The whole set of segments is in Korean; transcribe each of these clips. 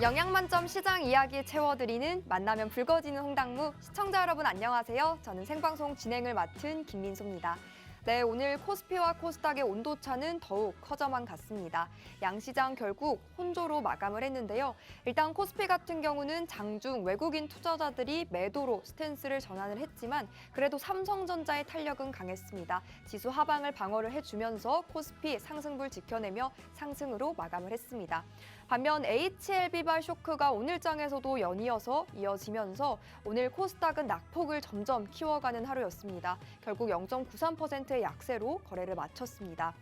영양만점 시장 이야기 채워드리는 만나면 붉어지는 홍당무 시청자 여러분 안녕하세요. 저는 생방송 진행을 맡은 김민소입니다. 네, 오늘 코스피와 코스닥의 온도차는 더욱 커져만 갔습니다. 양시장 결국 혼조로 마감을 했는데요. 일단 코스피 같은 경우는 장중 외국인 투자자들이 매도로 스탠스를 전환을 했지만 그래도 삼성전자의 탄력은 강했습니다. 지수 하방을 방어를 해주면서 코스피 상승불 지켜내며 상승으로 마감을 했습니다. 반면 HLB발 쇼크가 오늘장에서도 연이어서 이어지면서 오늘 코스닥은 낙폭을 점점 키워가는 하루였습니다. 결국 0.93%의 약세로 거래를 마쳤습니다.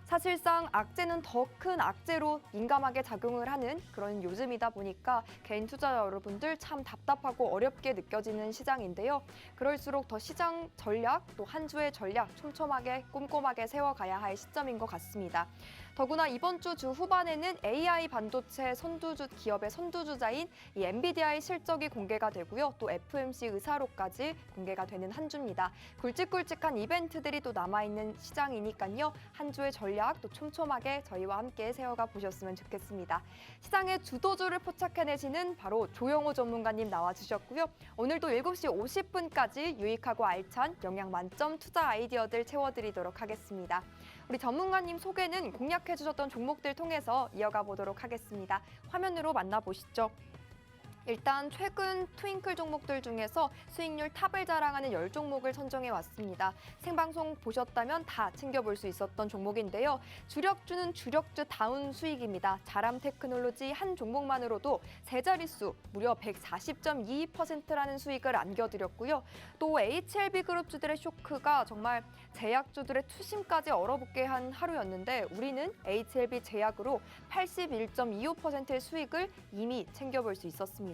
사실상 악재는 더 큰 악재로 민감하게 작용을 하는 그런 요즘이다 보니까 개인 투자자 여러분들 참 답답하고 어렵게 느껴지는 시장인데요. 그럴수록 더 시장 전략, 또 한 주의 전략 촘촘하게 꼼꼼하게 세워가야 할 시점인 것 같습니다. 더구나 이번 주 후반에는 AI 반도체 선두주 기업의 선두주자인 이 엔비디아의 실적이 공개가 되고요. 또 FMC 의사로까지 공개가 되는 한 주입니다. 굵직굵직한 이벤트들이 또 남아있는 시장이니까요. 한 주의 전략 또 촘촘하게 저희와 함께 세워가 보셨으면 좋겠습니다. 시장의 주도주를 포착해내시는 바로 조영호 전문가님 나와주셨고요. 오늘도 7시 50분까지 유익하고 알찬 영양 만점 투자 아이디어들 채워드리도록 하겠습니다. 우리 전문가님 소개는 공략해주셨던 종목들 통해서 이어가 보도록 하겠습니다. 화면으로 만나보시죠. 일단 최근 트윙클 종목들 중에서 수익률 탑을 자랑하는 10종목을 선정해 왔습니다. 생방송 보셨다면 다 챙겨볼 수 있었던 종목인데요. 주력주는 주력주 다운 수익입니다. 자람 테크놀로지 한 종목만으로도 세 자릿수 무려 140.22%라는 수익을 안겨드렸고요. 또 HLB 그룹주들의 쇼크가 정말 제약주들의 투심까지 얼어붙게 한 하루였는데 우리는 HLB 제약으로 81.25%의 수익을 이미 챙겨볼 수 있었습니다.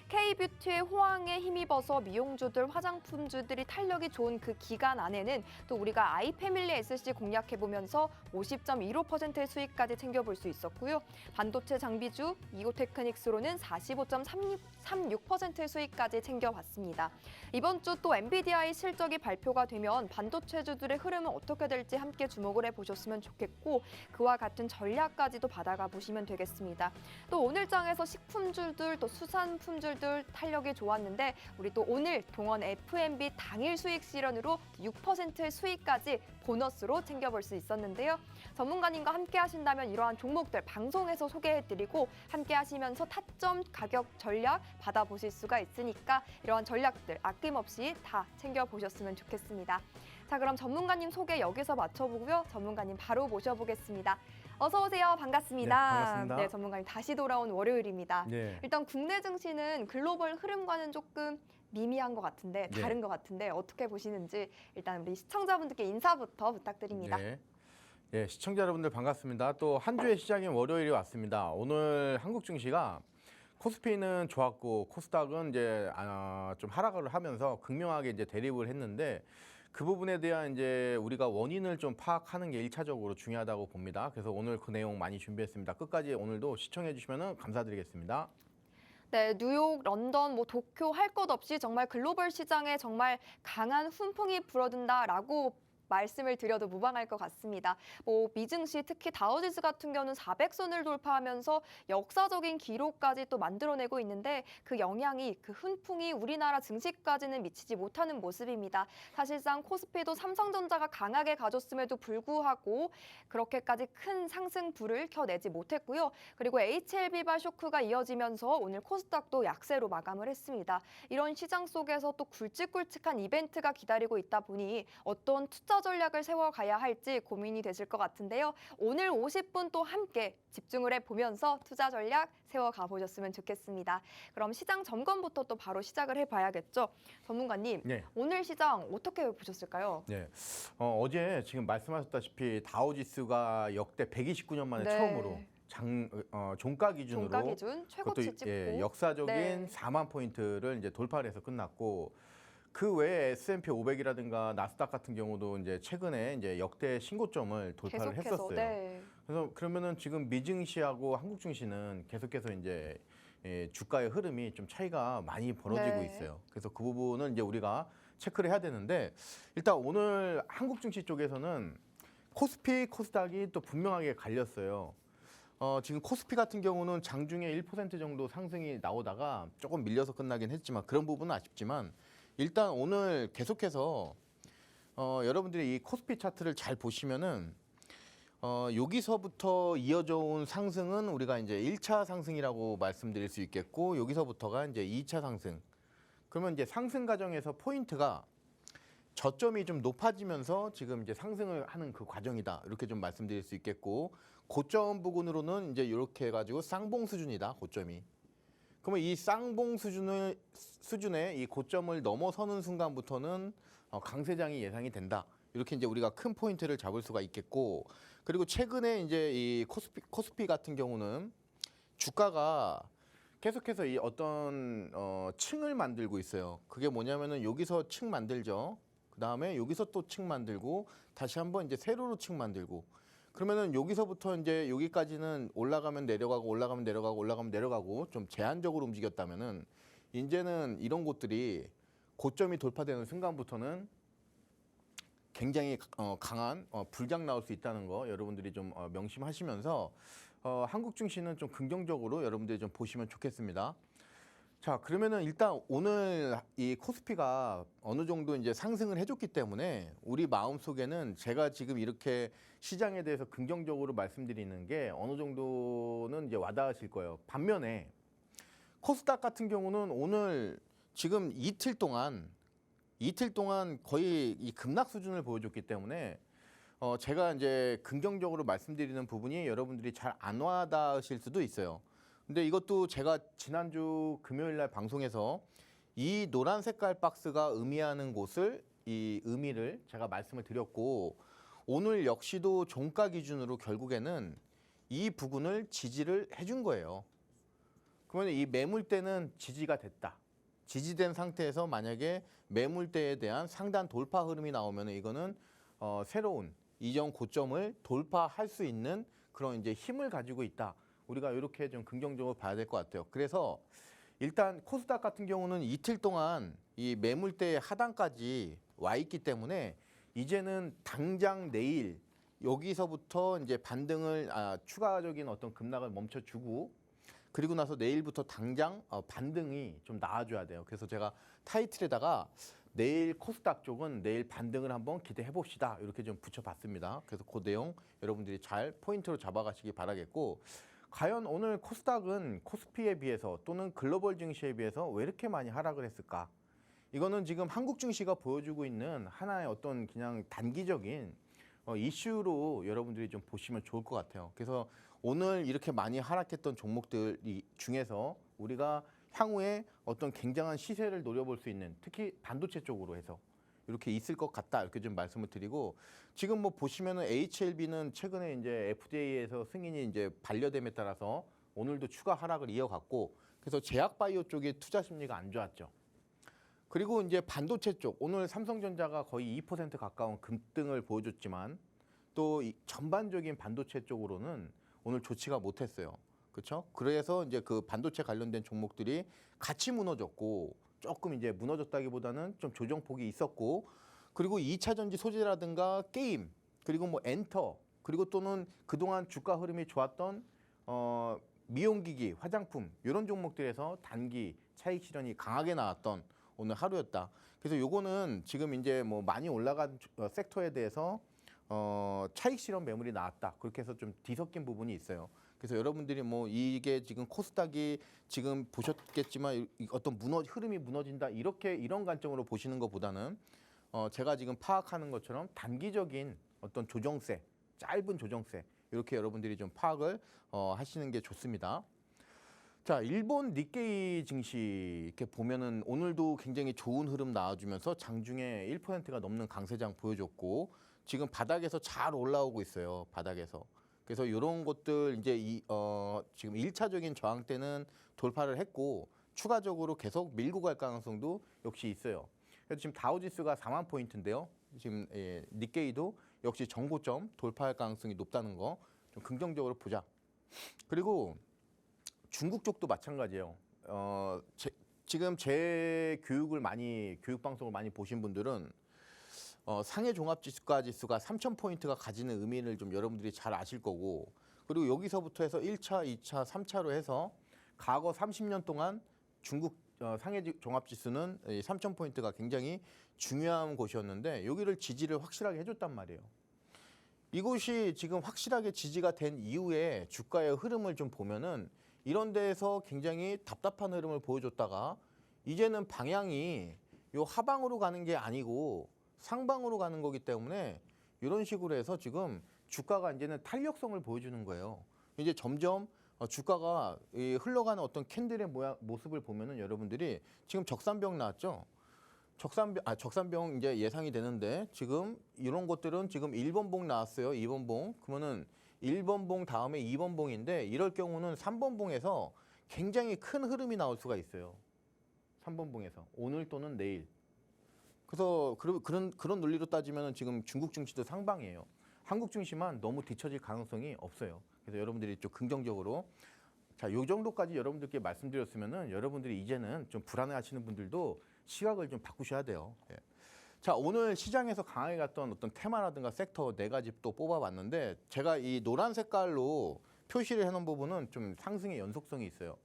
K뷰티의 호황에 힘입어서 미용주들, 화장품주들이 탄력이 좋은 그 기간 안에는 또 우리가 아이패밀리 SC 공략해보면서 50.15%의 수익까지 챙겨볼 수 있었고요. 반도체 장비주 이고테크닉스로는 45.36%의 수익까지 챙겨봤습니다. 이번 주 또 엔비디아의 실적이 발표가 되면 반도체주들의 흐름은 어떻게 될지 함께 주목을 해보셨으면 좋겠고 그와 같은 전략까지도 받아가 보시면 되겠습니다. 또 오늘장에서 식품주들 또 수산품주들 탄력이 좋았는데 우리 또 오늘 동원 F&B 당일 수익 실현으로 6%의 수익까지 보너스로 챙겨볼 수 있었는데요. 전문가님과 함께 하신다면 이러한 종목들 방송에서 소개해드리고 함께 하시면서 타점 가격 전략 받아보실 수가 있으니까 이러한 전략들 아낌없이 다 챙겨보셨으면 좋겠습니다. 자, 그럼 전문가님 소개 여기서 마쳐보고요. 전문가님 바로 모셔보겠습니다. 어서 오세요. 반갑습니다. 네, 반갑습니다. 네, 전문가님 다시 돌아온 월요일입니다. 네. 일단 국내 증시는 글로벌 흐름과는 조금 미미한 것 같은데 다른 것 같은데 어떻게 보시는지 일단 우리 시청자분들께 인사부터 부탁드립니다. 네. 예, 시청자 여러분들 반갑습니다. 또 한 주의 시작인 월요일이 왔습니다. 오늘 한국 증시가 코스피는 좋았고 코스닥은 이제 좀 하락을 하면서 극명하게 이제 대립을 했는데 그 부분에 대한 이제 우리가 원인을 좀 파악하는 게 1차적으로 중요하다고 봅니다. 그래서 오늘 그 내용 많이 준비했습니다. 끝까지 오늘도 시청해 주시면 감사드리겠습니다. 네, 뉴욕, 런던, 도쿄 할 것 없이 정말 글로벌 시장에 정말 강한 훈풍이 불어든다라고 말씀을 드려도 무방할 것 같습니다. 미증시 특히 다우지수 같은 경우는 400선을 돌파하면서 역사적인 기록까지 또 만들어내고 있는데 그 영향이 그 훈풍이 우리나라 증시까지는 미치지 못하는 모습입니다. 사실상 코스피도 삼성전자가 강하게 가졌음에도 불구하고 그렇게까지 큰 상승불을 켜내지 못했고요. 그리고 HLB발 쇼크가 이어지면서 오늘 코스닥도 약세로 마감을 했습니다. 이런 시장 속에서 또 굵직굵직한 이벤트가 기다리고 있다 보니 어떤 투자 전략을 세워가야 할지 고민이 되실 것 같은데요. 오늘 50분 또 함께 집중을 해보면서 투자 전략 세워가 보셨으면 좋겠습니다. 그럼 시장 점검부터 또 바로 시작을 해봐야겠죠. 전문가님, 네. 오늘 시장 어떻게 보셨을까요? 네. 어제 지금 말씀하셨다시피 다우지수가 역대 129년 만에 네. 처음으로 종가 기준으로 종가 기준 최고치 찍고 역사적인 4만 포인트를 이제 돌파를 해서 끝났고 그 외에 S&P 500이라든가 나스닥 같은 경우도 이제 최근에 이제 역대 신고점을 돌파를 계속해서, 했었어요. 네. 그래서 그러면은 지금 미증시하고 한국 증시는 계속해서 이제 주가의 흐름이 좀 차이가 많이 벌어지고 네. 있어요. 그래서 그 부분은 이제 우리가 체크를 해야 되는데 일단 오늘 한국 증시 쪽에서는 코스피, 코스닥이 또 분명하게 갈렸어요. 지금 코스피 같은 경우는 장중에 1% 정도 상승이 나오다가 조금 밀려서 끝나긴 했지만 그런 부분은 아쉽지만 일단 오늘 계속해서 여러분들이 이 코스피 차트를 잘 보시면은 여기서부터 이어져 온 상승은 우리가 이제 1차 상승이라고 말씀드릴 수 있겠고 여기서부터가 이제 2차 상승. 그러면 이제 상승 과정에서 포인트가 저점이 좀 높아지면서 지금 이제 상승을 하는 그 과정이다. 이렇게 좀 말씀드릴 수 있겠고 고점 부근으로는 이제 이렇게 해가지고 쌍봉 수준이다. 고점이. 그러면 이 쌍봉 수준의 이 고점을 넘어서는 순간부터는 강세장이 예상이 된다. 이렇게 이제 우리가 큰 포인트를 잡을 수가 있겠고 그리고 최근에 이제 이 코스피 같은 경우는 주가가 계속해서 이 어떤 층을 만들고 있어요. 그게 뭐냐면은 여기서 층 만들죠. 그 다음에 여기서 또 층 만들고 다시 한번 이제 세로로 층 만들고 그러면은 여기서부터 이제 여기까지는 올라가면 내려가고 올라가면 내려가고 올라가면 내려가고 좀 제한적으로 움직였다면은 이제는 이런 곳들이 고점이 돌파되는 순간부터는 굉장히 강한 불장 나올 수 있다는 거 여러분들이 좀 명심하시면서 한국 증시는 좀 긍정적으로 여러분들이 좀 보시면 좋겠습니다. 자, 그러면은 일단 오늘 이 코스피가 어느 정도 이제 상승을 해줬기 때문에 우리 마음 속에는 제가 지금 이렇게 시장에 대해서 긍정적으로 말씀드리는 게 어느 정도는 이제 와닿으실 거예요. 반면에 코스닥 같은 경우는 오늘 지금 이틀 동안 거의 이 급락 수준을 보여줬기 때문에 제가 이제 긍정적으로 말씀드리는 부분이 여러분들이 잘 안 와닿으실 수도 있어요. 근데 이것도 제가 지난주 금요일 날 방송에서 이 노란 색깔 박스가 의미하는 곳을 이 의미를 제가 말씀을 드렸고 오늘 역시도 종가 기준으로 결국에는 이 부분을 지지를 해준 거예요. 그러면 이 매물대는 지지가 됐다. 지지된 상태에서 만약에 매물대에 대한 상단 돌파 흐름이 나오면 이거는 새로운 이전 고점을 돌파할 수 있는 그런 이제 힘을 가지고 있다. 우리가 이렇게 좀 긍정적으로 봐야 될 것 같아요. 그래서 일단 코스닥 같은 경우는 이틀 동안 이 매물대 하단까지 와 있기 때문에 이제는 당장 내일 여기서부터 이제 반등을 추가적인 어떤 급락을 멈춰주고 그리고 나서 내일부터 당장 반등이 좀 나와줘야 돼요. 그래서 제가 타이틀에다가 내일 코스닥 쪽은 내일 반등을 한번 기대해 봅시다. 이렇게 좀 붙여봤습니다. 그래서 그 내용 여러분들이 잘 포인트로 잡아가시기 바라겠고 과연 오늘 코스닥은 코스피에 비해서 또는 글로벌 증시에 비해서 왜 이렇게 많이 하락을 했을까? 이거는 지금 한국 증시가 보여주고 있는 하나의 어떤 그냥 단기적인 이슈로 여러분들이 좀 보시면 좋을 것 같아요. 그래서 오늘 이렇게 많이 하락했던 종목들 중에서 우리가 향후에 어떤 굉장한 시세를 노려볼 수 있는 특히 반도체 쪽으로 해서 이렇게 있을 것 같다 이렇게 좀 말씀을 드리고 지금 뭐 보시면은 HLB는 최근에 이제 FDA에서 승인이 이제 반려됨에 따라서 오늘도 추가 하락을 이어갔고 그래서 제약바이오 쪽에 투자 심리가 안 좋았죠. 그리고 이제 반도체 쪽 오늘 삼성전자가 거의 2% 가까운 급등을 보여줬지만 또 이 전반적인 반도체 쪽으로는 오늘 좋지가 못했어요. 그렇죠? 그래서 이제 그 반도체 관련된 종목들이 같이 무너졌고 조금 이제 무너졌다기보다는 좀 조정폭이 있었고 그리고 2차 전지 소재라든가 게임 그리고 뭐 엔터 그리고 또는 그동안 주가 흐름이 좋았던 미용기기, 화장품 이런 종목들에서 단기 차익 실현이 강하게 나왔던 오늘 하루였다. 그래서 요거는 지금 이제 뭐 많이 올라간 섹터에 대해서 차익 실현 매물이 나왔다. 그렇게 해서 좀 뒤섞인 부분이 있어요. 그래서 여러분들이 뭐 이게 지금 코스닥이 지금 보셨겠지만 어떤 흐름이 무너진다 이런 관점으로 보시는 것보다는 제가 지금 파악하는 것처럼 단기적인 어떤 조정세, 짧은 조정세 이렇게 여러분들이 좀 파악을 하시는 게 좋습니다. 자, 일본 니케이 증시 이렇게 보면은 오늘도 굉장히 좋은 흐름 나와주면서 장중에 1%가 넘는 강세장 보여줬고 지금 바닥에서 잘 올라오고 있어요. 바닥에서. 그래서 이런 것들 이제 지금 1차적인 저항대는 돌파를 했고 추가적으로 계속 밀고 갈 가능성도 역시 있어요. 그래서 지금 다우지수가 4만 포인트인데요. 지금 니케이도 역시 정고점 돌파할 가능성이 높다는 거 좀 긍정적으로 보자. 그리고 중국 쪽도 마찬가지예요. 지금 제 교육 방송을 많이 보신 분들은 상해 종합지수가 3,000포인트가 가지는 의미를 좀 여러분들이 잘 아실 거고 그리고 여기서부터 해서 1차, 2차, 3차로 해서 과거 30년 동안 중국 상해 종합지수는 3,000포인트가 굉장히 중요한 곳이었는데 여기를 지지를 확실하게 해줬단 말이에요. 이곳이 지금 확실하게 지지가 된 이후에 주가의 흐름을 좀 보면은 이런 데에서 굉장히 답답한 흐름을 보여줬다가 이제는 방향이 요 하방으로 가는 게 아니고 상방으로 가는 거기 때문에 이런 식으로 해서 지금 주가가 이제는 탄력성을 보여주는 거예요. 이제 점점 주가가 흘러가는 어떤 캔들의 모습을 보면은 여러분들이 지금 적산병 나왔죠. 적산병 이제 예상이 되는데 지금 이런 것들은 지금 1번 봉 나왔어요. 2번 봉. 그러면은 1번 봉 다음에 2번 봉인데 이럴 경우는 3번 봉에서 굉장히 큰 흐름이 나올 수가 있어요. 3번 봉에서 오늘 또는 내일. 그래서 그런 논리로 따지면 지금 중국 증시도 상방이에요. 한국 증시만 너무 뒤처질 가능성이 없어요. 그래서 여러분들이 좀 긍정적으로 자, 요 정도까지 여러분들께 말씀드렸으면은 여러분들이 이제는 좀 불안해하시는 분들도 시각을 좀 바꾸셔야 돼요. 예. 자, 오늘 시장에서 강하게 갔던 어떤 테마라든가 섹터 4가지 또 뽑아봤는데 제가 이 노란 색깔로 표시를 해놓은 부분은 좀 상승의 연속성이 있어요.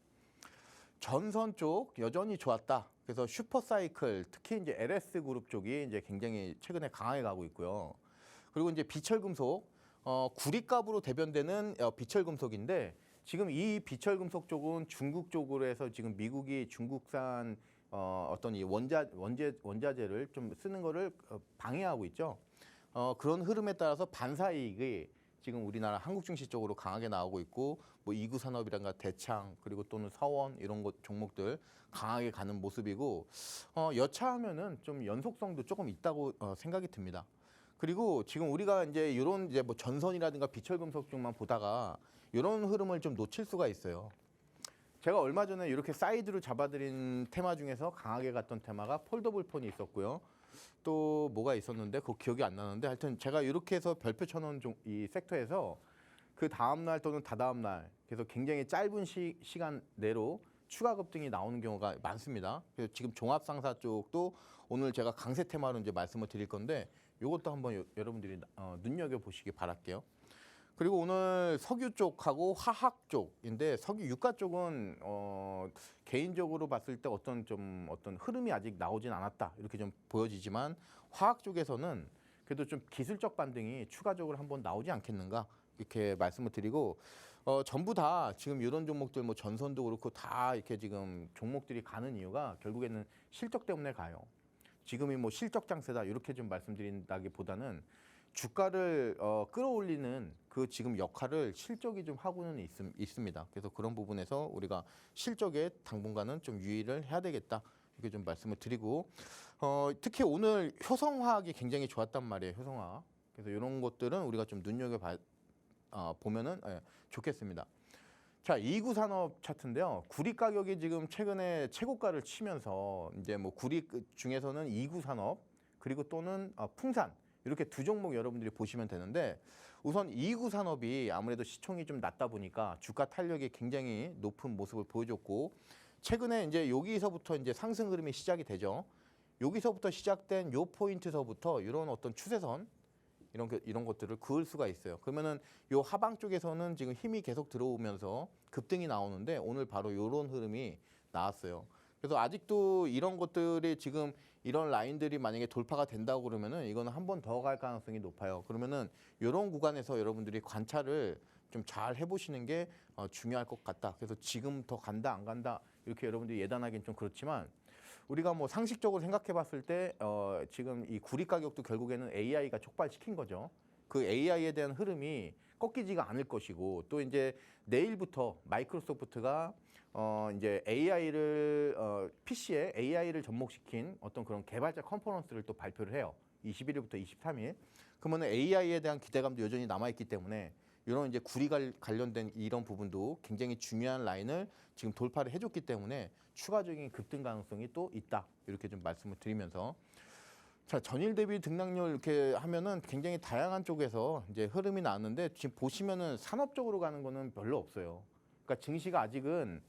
전선 쪽 여전히 좋았다. 그래서 슈퍼사이클 특히 이제 LS 그룹 쪽이 이제 굉장히 최근에 강하게 가고 있고요. 그리고 이제 비철금속 구리값으로 대변되는 비철금속인데 지금 이 비철금속 쪽은 중국 쪽으로 해서 지금 미국이 중국산 어떤 이 원자재를 좀 쓰는 거를 방해하고 있죠. 그런 흐름에 따라서 반사이익이 지금 우리나라 한국 증시 쪽으로 강하게 나오고 있고 뭐 이구 산업이란가 대창 그리고 또는 서원 이런 것 종목들 강하게 가는 모습이고 여차하면은 좀 연속성도 조금 있다고 생각이 듭니다. 그리고 지금 우리가 이제 이런 이제 뭐 전선이라든가 비철금속 쪽만 보다가 이런 흐름을 좀 놓칠 수가 있어요. 제가 얼마 전에 이렇게 사이드로 잡아드린 테마 중에서 강하게 갔던 테마가 폴더블 폰이 있었고요. 또 뭐가 있었는데 그거 기억이 안 나는데 하여튼 제가 이렇게 해서 별표 쳐놓은 이 섹터에서 그 다음 날 또는 다다음 날 그래서 굉장히 짧은 시간 내로 추가 급등이 나오는 경우가 많습니다. 그래서 지금 종합상사 쪽도 오늘 제가 강세 테마로 이제 말씀을 드릴 건데 이것도 한번 여러분들이 눈여겨 보시기 바랄게요. 그리고 오늘 석유 쪽하고 화학 쪽인데 석유 유가 쪽은 개인적으로 봤을 때 어떤 흐름이 아직 나오진 않았다 이렇게 좀 보여지지만 화학 쪽에서는 그래도 좀 기술적 반등이 추가적으로 한번 나오지 않겠는가 이렇게 말씀을 드리고 전부 다 지금 이런 종목들 뭐 전선도 그렇고 다 이렇게 지금 종목들이 가는 이유가 결국에는 실적 때문에 가요. 지금이 뭐 실적 장세다 이렇게 좀 말씀드린다기보다는 주가를 끌어올리는 그 지금 역할을 실적이 좀 하고는 있습니다. 그래서 그런 부분에서 우리가 실적에 당분간은 좀 유의를 해야 되겠다 이렇게 좀 말씀을 드리고 특히 오늘 효성화학이 굉장히 좋았단 말이에요. 효성화학. 그래서 이런 것들은 우리가 좀 눈여겨 보면은 좋겠습니다. 자, 2구 산업 차트인데요. 구리 가격이 지금 최근에 최고가를 치면서 이제 뭐 구리 중에서는 2구 산업 그리고 또는 풍산 이렇게 두 종목 여러분들이 보시면 되는데 우선 2구 산업이 아무래도 시총이 좀 낮다 보니까 주가 탄력이 굉장히 높은 모습을 보여줬고 최근에 이제 여기서부터 이제 상승 흐름이 시작이 되죠. 여기서부터 시작된 요 포인트서부터 이런 어떤 추세선 이런 것들을 그을 수가 있어요. 그러면은 요 하방 쪽에서는 지금 힘이 계속 들어오면서 급등이 나오는데 오늘 바로 이런 흐름이 나왔어요. 그래서 아직도 이런 것들이 지금 이런 라인들이 만약에 돌파가 된다고 그러면은 이거는 한 번 더 갈 가능성이 높아요. 그러면은 이런 구간에서 여러분들이 관찰을 좀 잘 해보시는 게 중요할 것 같다. 그래서 지금 더 간다 안 간다 이렇게 여러분들이 예단하기는 좀 그렇지만 우리가 뭐 상식적으로 생각해봤을 때 지금 이 구리 가격도 결국에는 AI가 촉발시킨 거죠. 그 AI에 대한 흐름이 꺾이지가 않을 것이고 또 이제 내일부터 마이크로소프트가 이제 AI를 PC에 AI를 접목시킨 어떤 그런 개발자 컨퍼런스를 또 발표를 해요. 21일부터 23일. 그러면 AI에 대한 기대감도 여전히 남아있기 때문에 이런 이제 구리 관련된 이런 부분도 굉장히 중요한 라인을 지금 돌파를 해줬기 때문에 추가적인 급등 가능성이 또 있다. 이렇게 좀 말씀을 드리면서 자, 전일 대비 등락률 이렇게 하면은 굉장히 다양한 쪽에서 이제 흐름이 나왔는데 지금 보시면은 산업적으로 가는 거는 별로 없어요. 그러니까 증시가 아직은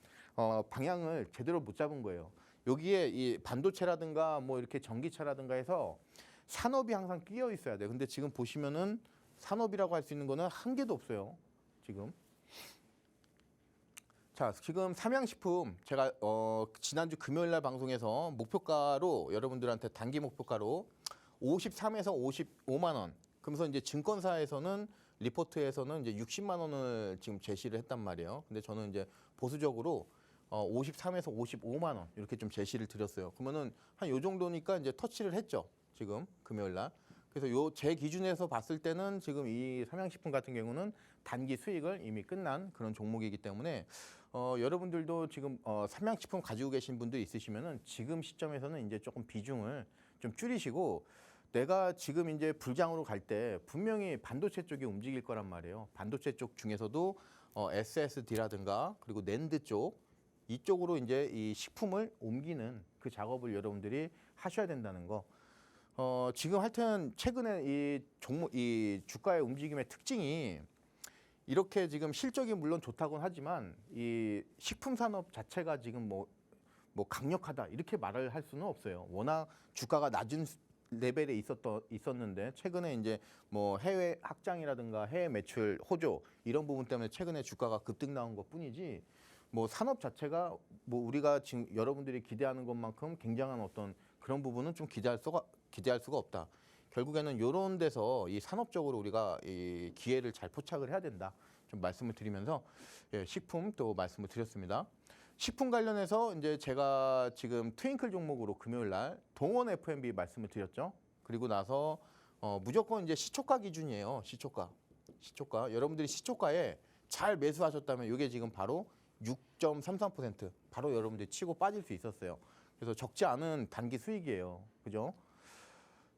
방향을 제대로 못 잡은 거예요. 여기에 이 반도체라든가 뭐 이렇게 전기차라든가 해서 산업이 항상 끼어 있어야 돼요. 근데 지금 보시면은 산업이라고 할 수 있는 거는 한 개도 없어요. 지금 자, 지금 삼양식품 제가 지난주 금요일 날 방송에서 목표가로 여러분들한테 단기 목표가로 53에서 55만 원. 그러면서 이제 증권사에서는 리포트에서는 이제 60만 원을 지금 제시를 했단 말이에요. 근데 저는 이제 보수적으로 53에서 55만 원 이렇게 좀 제시를 드렸어요. 그러면은 한 요 정도니까 이제 터치를 했죠. 지금 금요일 날. 그래서 요 제 기준에서 봤을 때는 지금 이 삼양식품 같은 경우는 단기 수익을 이미 끝난 그런 종목이기 때문에 여러분들도 지금 삼양식품 가지고 계신 분들 있으시면은 지금 시점에서는 이제 조금 비중을 좀 줄이시고 내가 지금 이제 불장으로 갈 때 분명히 반도체 쪽이 움직일 거란 말이에요. 반도체 쪽 중에서도 SSD라든가 그리고 낸드 쪽 이쪽으로 이제 이 식품을 옮기는 그 작업을 여러분들이 하셔야 된다는 거. 지금 하여튼 최근에 이 종목, 이 주가의 움직임의 특징이 이렇게 지금 실적이 물론 좋다고는 하지만 이 식품 산업 자체가 지금 뭐 강력하다 이렇게 말을 할 수는 없어요. 워낙 주가가 낮은 레벨에 있었는데 최근에 이제 뭐 해외 확장이라든가 해외 매출 호조 이런 부분 때문에 최근에 주가가 급등 나온 것뿐이지 뭐 산업 자체가 뭐 우리가 지금 여러분들이 기대하는 것만큼 굉장한 어떤 그런 부분은 좀 기대할 수가 없다. 결국에는 이런 데서 이 산업적으로 우리가 이 기회를 잘 포착을 해야 된다. 좀 말씀을 드리면서 식품 또 말씀을 드렸습니다. 식품 관련해서 이제 제가 지금 트윙클 종목으로 금요일 날 동원 F&B 말씀을 드렸죠. 그리고 나서 무조건 이제 시초가 기준이에요. 시초가. 여러분들이 시초가에 잘 매수하셨다면 이게 지금 바로 6.33% 바로 여러분들이 치고 빠질 수 있었어요. 그래서 적지 않은 단기 수익이에요. 그죠?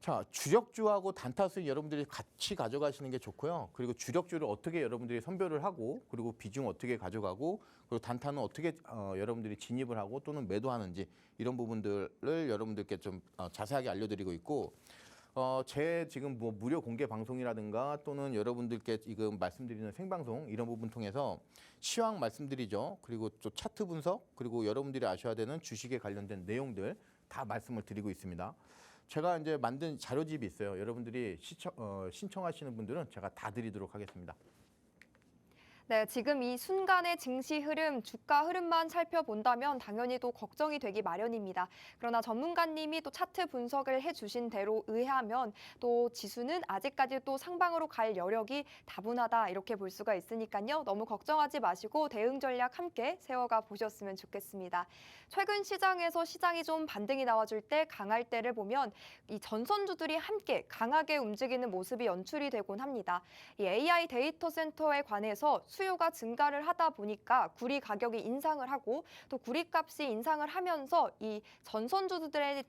자, 주력주하고 단타 수익 여러분들이 같이 가져가시는 게 좋고요. 그리고 주력주를 어떻게 여러분들이 선별을 하고 그리고 비중 어떻게 가져가고 그리고 단타는 어떻게 여러분들이 진입을 하고 또는 매도하는지 이런 부분들을 여러분들께 좀 자세하게 알려드리고 있고 제 지금 뭐 무료 공개 방송이라든가 또는 여러분들께 지금 말씀드리는 생방송 이런 부분 통해서 시황 말씀드리죠. 그리고 또 차트 분석 그리고 여러분들이 아셔야 되는 주식에 관련된 내용들 다 말씀을 드리고 있습니다. 제가 이제 만든 자료집이 있어요. 여러분들이 신청하시는 분들은 제가 다 드리도록 하겠습니다. 네, 지금 이 순간의 증시 흐름, 주가 흐름만 살펴본다면 당연히 또 걱정이 되기 마련입니다. 그러나 전문가님이 또 차트 분석을 해주신 대로 의하면 또 지수는 아직까지 또 상방으로 갈 여력이 다분하다 이렇게 볼 수가 있으니까요. 너무 걱정하지 마시고 대응 전략 함께 세워가 보셨으면 좋겠습니다. 최근 시장에서 시장이 좀 반등이 나와줄 때 강할 때를 보면 이 전선주들이 함께 강하게 움직이는 모습이 연출이 되곤 합니다. 이 AI 데이터 센터에 관해서 수요가 증가를 하다 보니까 구리 가격이 인상을 하고 또 구리값이 인상을 하면서 이 전선주들의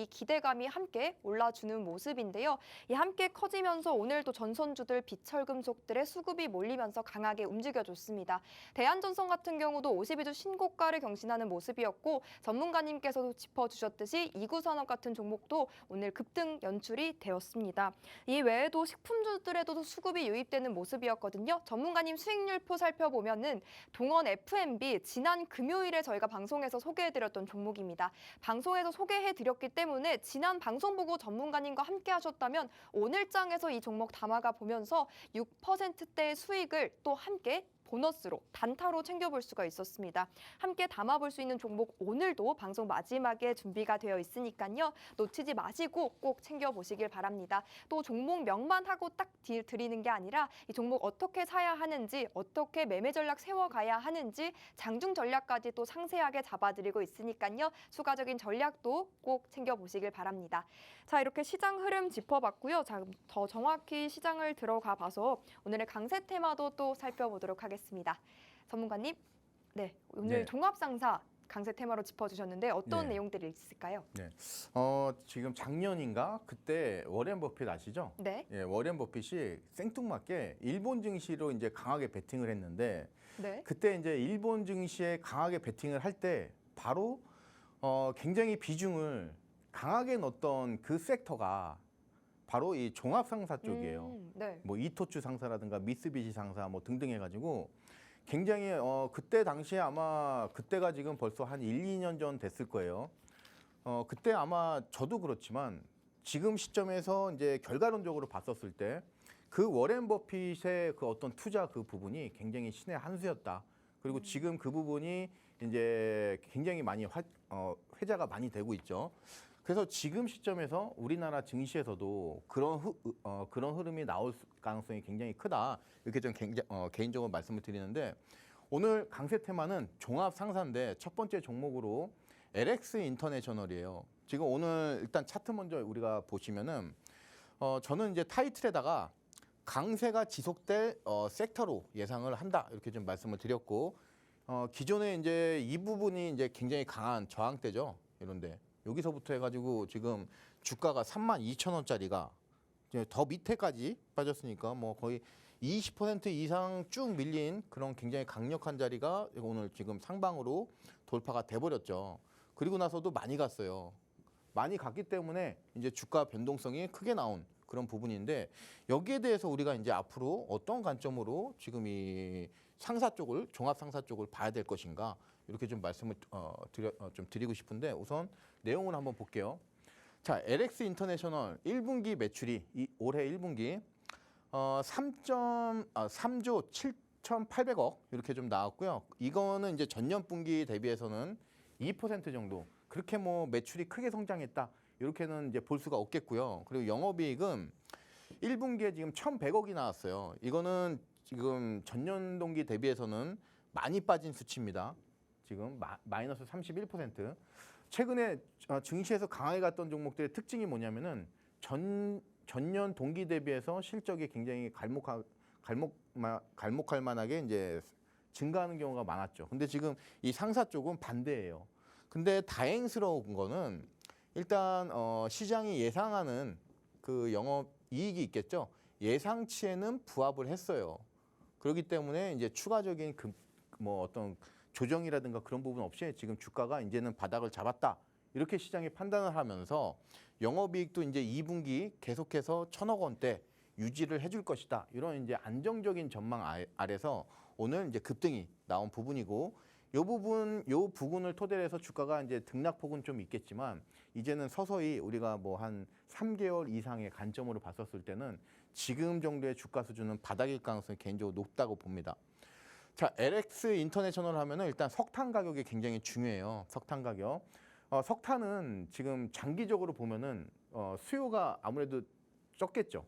이 기대감이 함께 올라주는 모습인데요. 이 함께 커지면서 오늘도 전선주들 비철금속들의 수급이 몰리면서 강하게 움직여줬습니다. 대한전선 같은 경우도 52주 신고가를 경신하는 모습이었고 전문가님께서도 짚어주셨듯이 이구산업 같은 종목도 오늘 급등 연출이 되었습니다. 이 외에도 식품주들에도 수급이 유입되는 모습이었거든요. 전문가님 수익률표 살펴보면은 동원 F&B 지난 금요일에 저희가 방송에서 소개해드렸던 종목입니다. 방송에서 소개해드렸기 때문에 지난 방송 보고 전문가님과 함께 하셨다면 오늘 장에서 이 종목 담아가 보면서 6%대의 수익을 또 함께 보너스로 단타로 챙겨볼 수가 있었습니다. 함께 담아볼 수 있는 종목 오늘도 방송 마지막에 준비가 되어 있으니까요. 놓치지 마시고 꼭 챙겨보시길 바랍니다. 또 종목명만 하고 딱 드리는 게 아니라 이 종목 어떻게 사야 하는지 어떻게 매매 전략 세워가야 하는지 장중 전략까지 또 상세하게 잡아드리고 있으니까요. 추가적인 전략도 꼭 챙겨보시길 바랍니다. 자, 이렇게 시장 흐름 짚어봤고요. 자, 더 정확히 시장을 들어가 봐서 오늘의 강세 테마도 또 살펴보도록 하겠습니다. 전문가님, 네, 오늘 종합상사 강세 테마로 짚어주셨는데 어떤 내용들이 있을까요? 네, 지금 작년인가 그때 워렌 버핏 아시죠? 네. 예, 워렌 버핏이 생뚱맞게 일본 증시로 이제 강하게 베팅을 했는데 그때 이제 일본 증시에 강하게 베팅을 할 때 바로 굉장히 비중을 강하게 넣었던 그 섹터가 바로 이 종합상사 쪽이에요. 뭐 이토츠 상사라든가 미쓰비시 상사 뭐 등등 해가지고 굉장히 그때 당시에 아마 그때가 지금 벌써 한 1, 2년 전 됐을 거예요. 그때 아마 저도 그렇지만 지금 시점에서 이제 결과론적으로 봤었을 때 그 워렌 버핏의 그 어떤 투자 그 부분이 굉장히 신의 한 수였다. 그리고 지금 그 부분이 이제 굉장히 많이 회자가 많이 되고 있죠. 그래서 지금 시점에서 우리나라 증시에서도 그런 흐름이 나올 가능성이 굉장히 크다. 이렇게 좀 개인적으로 말씀을 드리는데 오늘 강세 테마는 종합 상사인데 첫 번째 종목으로 LX 인터내셔널이에요. 지금 오늘 일단 차트 먼저 우리가 보시면은 저는 이제 타이틀에다가 강세가 지속될 섹터로 예상을 한다. 이렇게 좀 말씀을 드렸고 기존에 이제 이 부분이 이제 굉장히 강한 저항대죠. 이런데 여기서부터 해가지고 지금 주가가 32,000원짜리가 더 밑에까지 빠졌으니까 뭐 거의 20% 이상 쭉 밀린 그런 굉장히 강력한 자리가 오늘 지금 상방으로 돌파가 돼버렸죠. 그리고 나서도 많이 갔어요. 많이 갔기 때문에 이제 주가 변동성이 크게 나온 그런 부분인데 여기에 대해서 우리가 이제 앞으로 어떤 관점으로 지금 이 상사 쪽을 종합 상사 쪽을 봐야 될 것인가 이렇게 좀 말씀을 좀 드리고 싶은데 우선 내용을 한번 볼게요. 자, LX 인터내셔널 1분기 매출이 올해 1분기 3조 7,800억 이렇게 좀 나왔고요. 이거는 이제 전년 분기 대비해서는 2% 정도. 그렇게 뭐 매출이 크게 성장했다. 이렇게는 이제 볼 수가 없겠고요. 그리고 영업이익은 1분기에 지금 1,100억이 나왔어요. 이거는 지금 전년 동기 대비해서는 많이 빠진 수치입니다. 지금 마이너스 31%. 최근에 증시에서 강하게 갔던 종목들의 특징이 뭐냐면은 전년 동기 대비해서 실적이 굉장히 갈목할 만하게 이제 증가하는 경우가 많았죠. 근데 지금 이 상사 쪽은 반대예요. 근데 다행스러운 거는 일단 시장이 예상하는 그 영업 이익이 있겠죠. 예상치에는 부합을 했어요. 그렇기 때문에 이제 추가적인 뭐 어떤 조정이라든가 그런 부분 없이 지금 주가가 이제는 바닥을 잡았다. 이렇게 시장이 판단을 하면서 영업이익도 이제 2분기 계속해서 1,000억 원대 유지를 해줄 것이다. 이런 이제 안정적인 전망 아래서 오늘 이제 급등이 나온 부분이고 요 부분을 토대로 해서 주가가 이제 등락폭은 좀 있겠지만 이제는 서서히 우리가 뭐 한 3개월 이상의 관점으로 봤었을 때는 지금 정도의 주가 수준은 바닥일 가능성이 개인적으로 높다고 봅니다. 자, LX 인터내셔널 하면은 일단 석탄 가격이 굉장히 중요해요. 석탄 가격. 석탄은 지금 장기적으로 보면은 수요가 아무래도 적겠죠.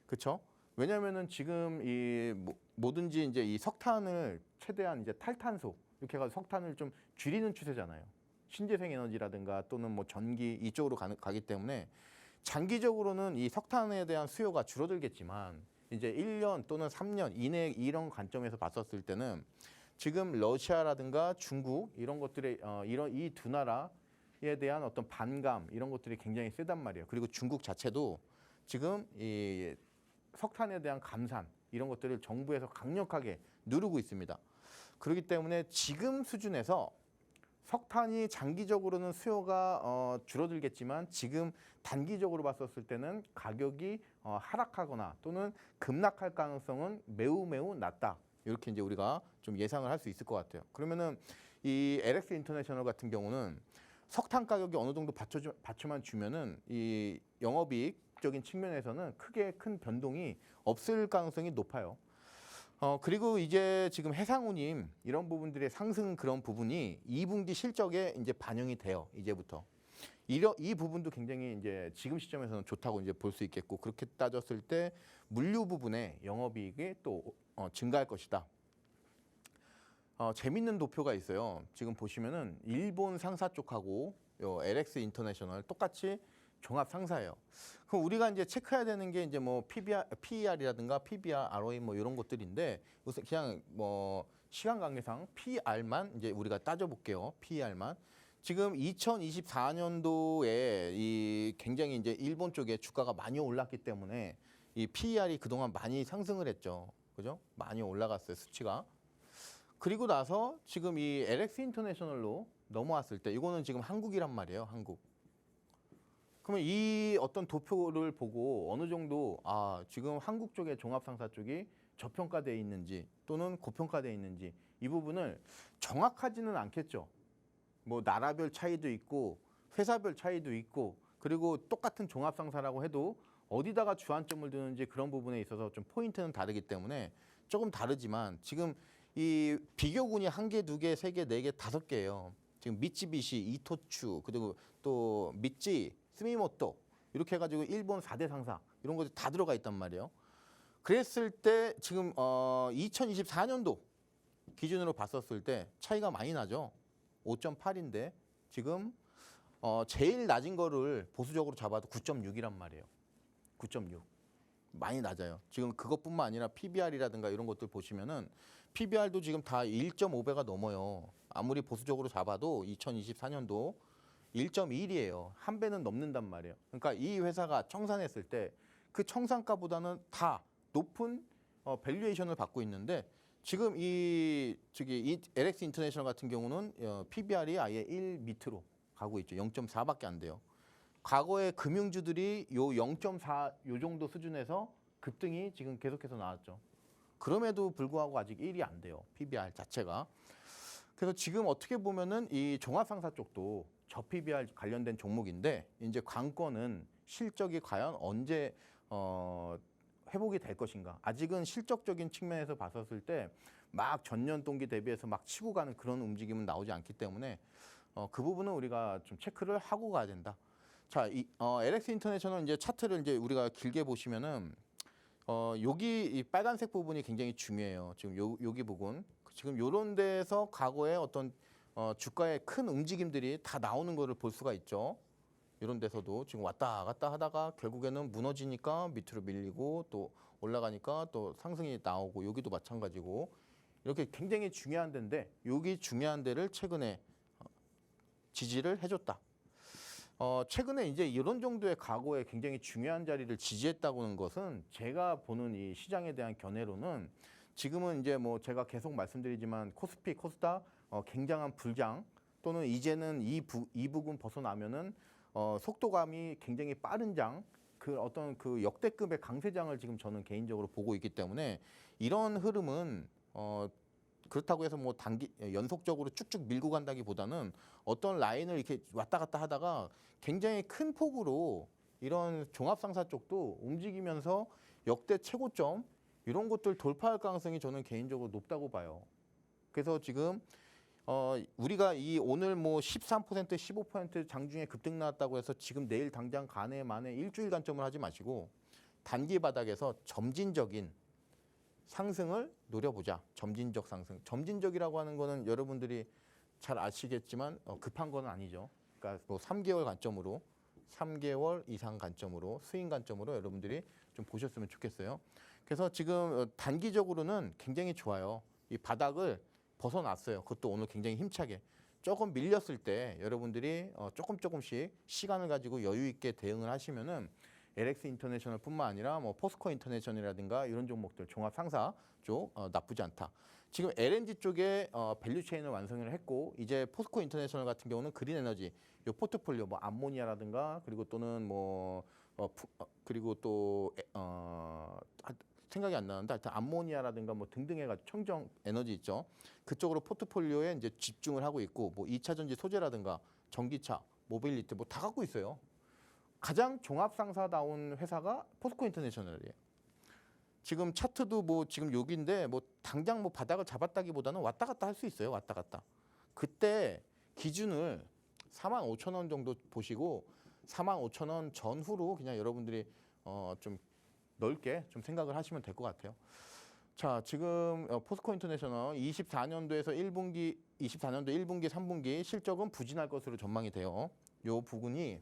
그렇죠? 왜냐면은 지금 이 뭐든지 이제 이 석탄을 최대한 이제 탈탄소 이렇게 해서 석탄을 좀 줄이는 추세잖아요. 신재생 에너지라든가 또는 뭐 전기 이쪽으로 가기 때문에 장기적으로는 이 석탄에 대한 수요가 줄어들겠지만 이제 1년 또는 3년 이내 이런 관점에서 봤었을 때는 지금 러시아라든가 중국 이런 것들의 이런 이 두 나라에 대한 어떤 반감 이런 것들이 굉장히 세단 말이에요. 그리고 중국 자체도 지금 이 석탄에 대한 감산 이런 것들을 정부에서 강력하게 누르고 있습니다. 그렇기 때문에 지금 수준에서 석탄이 장기적으로는 수요가 줄어들겠지만 지금 단기적으로 봤었을 때는 가격이 하락하거나 또는 급락할 가능성은 매우 낮다. 이렇게 이제 우리가 좀 예상을 할 수 있을 것 같아요. 그러면은 이 LX 인터내셔널 같은 경우는 석탄 가격이 어느 정도 받쳐만 주면은 이 영업이익적인 측면에서는 크게 큰 변동이 없을 가능성이 높아요. 그리고 이제 지금 해상운임 이런 부분들의 상승 그런 부분이 2분기 실적에 이제 반영이 돼요. 이제부터. 이 부분도 굉장히 이제 지금 시점에서는 좋다고 이제 볼 수 있겠고 그렇게 따졌을 때 물류 부분의 영업이익이 또 증가할 것이다. 재밌는 도표가 있어요. 지금 보시면은 일본 상사 쪽하고 요 LX 인터내셔널 똑같이 종합 상사예요. 그럼 우리가 이제 체크해야 되는 게 이제 뭐 PER이라든가 PBR, ROE 뭐 이런 것들인데 우선 그냥 뭐 시간 관계상 PR만 이제 우리가 따져볼게요. PER만. 지금 2024년도에 이 굉장히 이제 일본 쪽에 주가가 많이 올랐기 때문에 이 PER이 그동안 많이 상승을 했죠. 그죠? 많이 올라갔어요, 수치가. 그리고 나서 지금 이 LX 인터내셔널로 넘어왔을 때 이거는 지금 한국이란 말이에요, 한국. 그러면 이 어떤 도표를 보고 어느 정도 지금 한국 쪽의 종합상사 쪽이 저평가되어 있는지 또는 고평가되어 있는지 이 부분을 정확하지는 않겠죠. 뭐 나라별 차이도 있고 회사별 차이도 있고 그리고 똑같은 종합상사라고 해도 어디다가 주안점을 두는지 그런 부분에 있어서 좀 포인트는 다르기 때문에 조금 다르지만 지금 이 비교군이 1개, 2개, 3개, 4개, 5개예요. 지금 미쯔비시, 이토추, 그리고 또 미찌, 스미모토 이렇게 해가지고 일본 4대 상사 이런 것들이 다 들어가 있단 말이에요. 그랬을 때 지금 2024년도 기준으로 봤었을 때 차이가 많이 나죠. 5.8인데 지금 제일 낮은 거를 보수적으로 잡아도 9.6이란 말이에요. 9.6. 많이 낮아요. 지금 그것뿐만 아니라 PBR이라든가 이런 것들 보시면은 PBR도 지금 다 1.5배가 넘어요. 아무리 보수적으로 잡아도 2024년도 1.1이에요. 한 배는 넘는단 말이에요. 그러니까 이 회사가 청산했을 때 그 청산가보다는 다 높은 밸류에이션을 받고 있는데 지금 이 LX 인터내셔널 같은 경우는 PBR이 아예 1 밑으로 가고 있죠. 0.4밖에 안 돼요. 과거에 금융주들이 요 0.4 요 정도 수준에서 급등이 지금 계속해서 나왔죠. 그럼에도 불구하고 아직 1이 안 돼요. PBR 자체가. 그래서 지금 어떻게 보면은 이 종합상사 쪽도 저 PBR 관련된 종목인데 이제 관건은 실적이 과연 언제 회복이 될 것인가. 아직은 실적적인 측면에서 봤었을 때 막 전년 동기 대비해서 막 치고 가는 그런 움직임은 나오지 않기 때문에 그 부분은 우리가 좀 체크를 하고 가야 된다. 자, LX 인터내셔널 이제 차트를 이제 우리가 길게 보시면은 여기 이 빨간색 부분이 굉장히 중요해요. 지금 여기 부분. 지금 요런 데서 과거에 어떤 주가의 큰 움직임들이 다 나오는 거를 볼 수가 있죠. 이런 데서도 지금 왔다 갔다 하다가 결국에는 무너지니까 밑으로 밀리고 또 올라가니까 또 상승이 나오고 여기도 마찬가지고 이렇게 굉장히 중요한 데인데 여기 중요한 데를 최근에 지지를 해줬다. 최근에 이제 이런 정도의 과거에 굉장히 중요한 자리를 지지했다고는 것은 제가 보는 이 시장에 대한 견해로는 지금은 이제 뭐 제가 계속 말씀드리지만 코스피, 코스닥 굉장한 불장 또는 이제는 이 부분 벗어나면은 속도감이 굉장히 빠른 장, 그 어떤 그 역대급의 강세장을 지금 저는 개인적으로 보고 있기 때문에 이런 흐름은 그렇다고 해서 뭐 연속적으로 쭉쭉 밀고 간다기보다는 어떤 라인을 이렇게 왔다 갔다 하다가 굉장히 큰 폭으로 이런 종합상사 쪽도 움직이면서 역대 최고점 이런 것들 돌파할 가능성이 저는 개인적으로 높다고 봐요. 그래서 지금 우리가 이 오늘 뭐 13%, 15% 장중에 급등 나왔다고 해서 지금 내일 당장 간에 만에 일주일 관점을 하지 마시고 단기 바닥에서 점진적인 상승을 노려보자. 점진적 상승. 점진적이라고 하는 거는 여러분들이 잘 아시겠지만 급한 건 아니죠. 그러니까 뭐 3개월 관점으로 3개월 이상 관점으로 스윙 관점으로 여러분들이 좀 보셨으면 좋겠어요. 그래서 지금 단기적으로는 굉장히 좋아요. 이 바닥을 벗어났어요. 그것도 오늘 굉장히 힘차게. 조금 밀렸을 때 여러분들이 조금씩 시간을 가지고 여유 있게 대응을 하시면은 LX 인터내셔널뿐만 아니라 뭐 포스코 인터내셔널이라든가 이런 종목들 종합 상사 쪽 나쁘지 않다. 지금 LNG 쪽에 밸류 체인을 완성을 했고 이제 포스코 인터내셔널 같은 경우는 그린 에너지 요 포트폴리오 뭐 암모니아라든가 그리고 또는 뭐 그리고 또 생각이 안 나는데 하여튼 암모니아라든가 뭐 등등 해가지고 청정 에너지 있죠. 그쪽으로 포트폴리오에 이제 집중을 하고 있고 뭐 2차 전지 소재라든가 전기차, 모빌리티 뭐 다 갖고 있어요. 가장 종합상사다운 회사가 포스코 인터내셔널이에요. 지금 차트도 뭐 지금 여기인데 뭐 당장 뭐 바닥을 잡았다기보다는 왔다 갔다 할 수 있어요. 왔다 갔다. 그때 기준을 45,000원 정도 보시고 45,000원 전후로 그냥 여러분들이 좀 넓게 좀 생각을 하시면 될 것 같아요. 자, 지금 포스코 인터내셔널 24년도에서 1분기, 24년도 1분기, 3분기 실적은 부진할 것으로 전망이 돼요. 요 부분이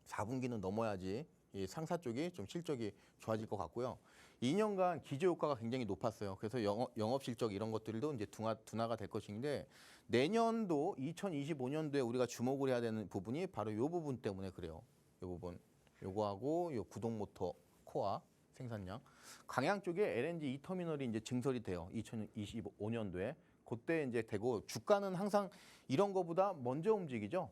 4분기는 넘어야지 이 상사 쪽이 좀 실적이 좋아질 것 같고요. 2년간 기저 효과가 굉장히 높았어요. 그래서 영업 실적 이런 것들도 이제 둔화가 될 것인데 내년도 2025년도에 우리가 주목을 해야 되는 부분이 바로 이 부분 때문에 그래요. 이 부분, 요거하고 요 구동 모터 코어 생산량. 광양 쪽에 LNG 2터미널이 이제 증설이 돼요. 2025년도에 그때 이제 되고 주가는 항상 이런 거보다 먼저 움직이죠.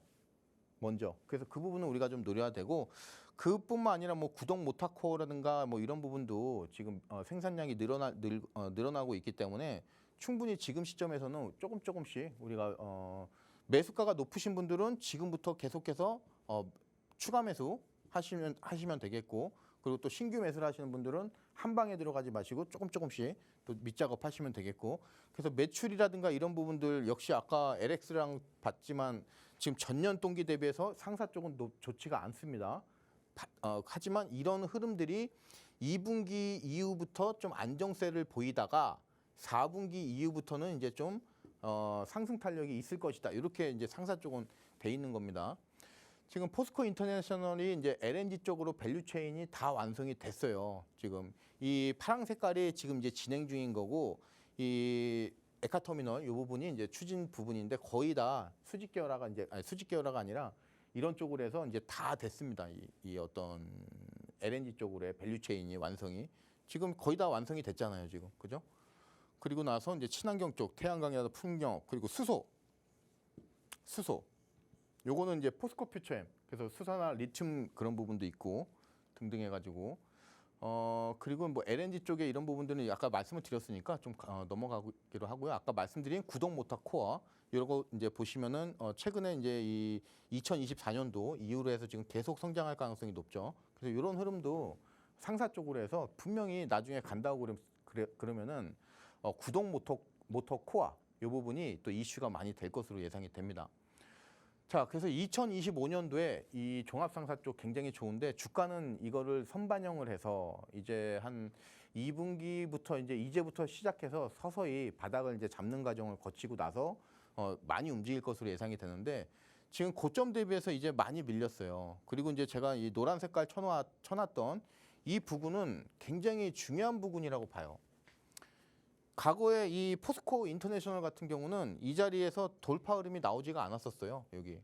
먼저. 그래서 그 부분은 우리가 좀 노려야 되고 그뿐만 아니라 뭐 구동 모타코어라든가 뭐 이런 부분도 지금 생산량이 늘어나고 있기 때문에 충분히 지금 시점에서는 조금씩 우리가 매수가가 높으신 분들은 지금부터 계속해서 추가 매수 하시면 되겠고 그리고 또 신규 매수를 하시는 분들은 한 방에 들어가지 마시고 조금씩 또 밑작업 하시면 되겠고. 그래서 매출이라든가 이런 부분들 역시 아까 LX랑 봤지만 지금 전년 동기 대비해서 상사 쪽은 좋지가 않습니다. 하지만 이런 흐름들이 2분기 이후부터 좀 안정세를 보이다가 4분기 이후부터는 이제 좀 상승 탄력이 있을 것이다. 이렇게 이제 상사 쪽은 돼 있는 겁니다. 지금 포스코 인터내셔널이 이제 LNG 쪽으로 밸류 체인이 다 완성이 됐어요. 지금 이 파랑 색깔이 지금 이제 진행 중인 거고 이 에카터미널 이 부분이 이제 추진 부분인데 거의 다 수직 계열화가 이제 수직 계열화가 아니라 이런 쪽으로 해서 이제 다 됐습니다. 이 어떤 LNG 쪽으로의 밸류 체인이 완성이 지금 거의 다 완성이 됐잖아요. 지금 그죠? 그리고 나서 이제 친환경 쪽 태양광이라도 풍력 그리고 수소 요거는 이제 포스코 퓨처엠 그래서 수소나 리튬 그런 부분도 있고 등등 해가지고 그리고 뭐 LNG 쪽에 이런 부분들은 아까 말씀을 드렸으니까 좀 넘어가기로 하고요. 아까 말씀드린 구동 모터 코어 이런 거 이제 보시면은 최근에 이제 이 2024년도 이후로 해서 지금 계속 성장할 가능성이 높죠. 그래서 이런 흐름도 상사 쪽으로 해서 분명히 나중에 간다고 그러면은 구동 모터 코어 이 부분이 또 이슈가 많이 될 것으로 예상이 됩니다. 자, 그래서 2025년도에 이 종합상사 쪽 굉장히 좋은데 주가는 이거를 선반영을 해서 이제 한 2분기부터 이제부터 시작해서 서서히 바닥을 이제 잡는 과정을 거치고 나서 많이 움직일 것으로 예상이 되는데 지금 고점 대비해서 이제 많이 밀렸어요. 그리고 이제 제가 이 노란 색깔 쳐놨던 이 부분은 굉장히 중요한 부분이라고 봐요. 과거에 이 포스코 인터내셔널 같은 경우는 이 자리에서 돌파 흐름이 나오지가 않았었어요. 여기.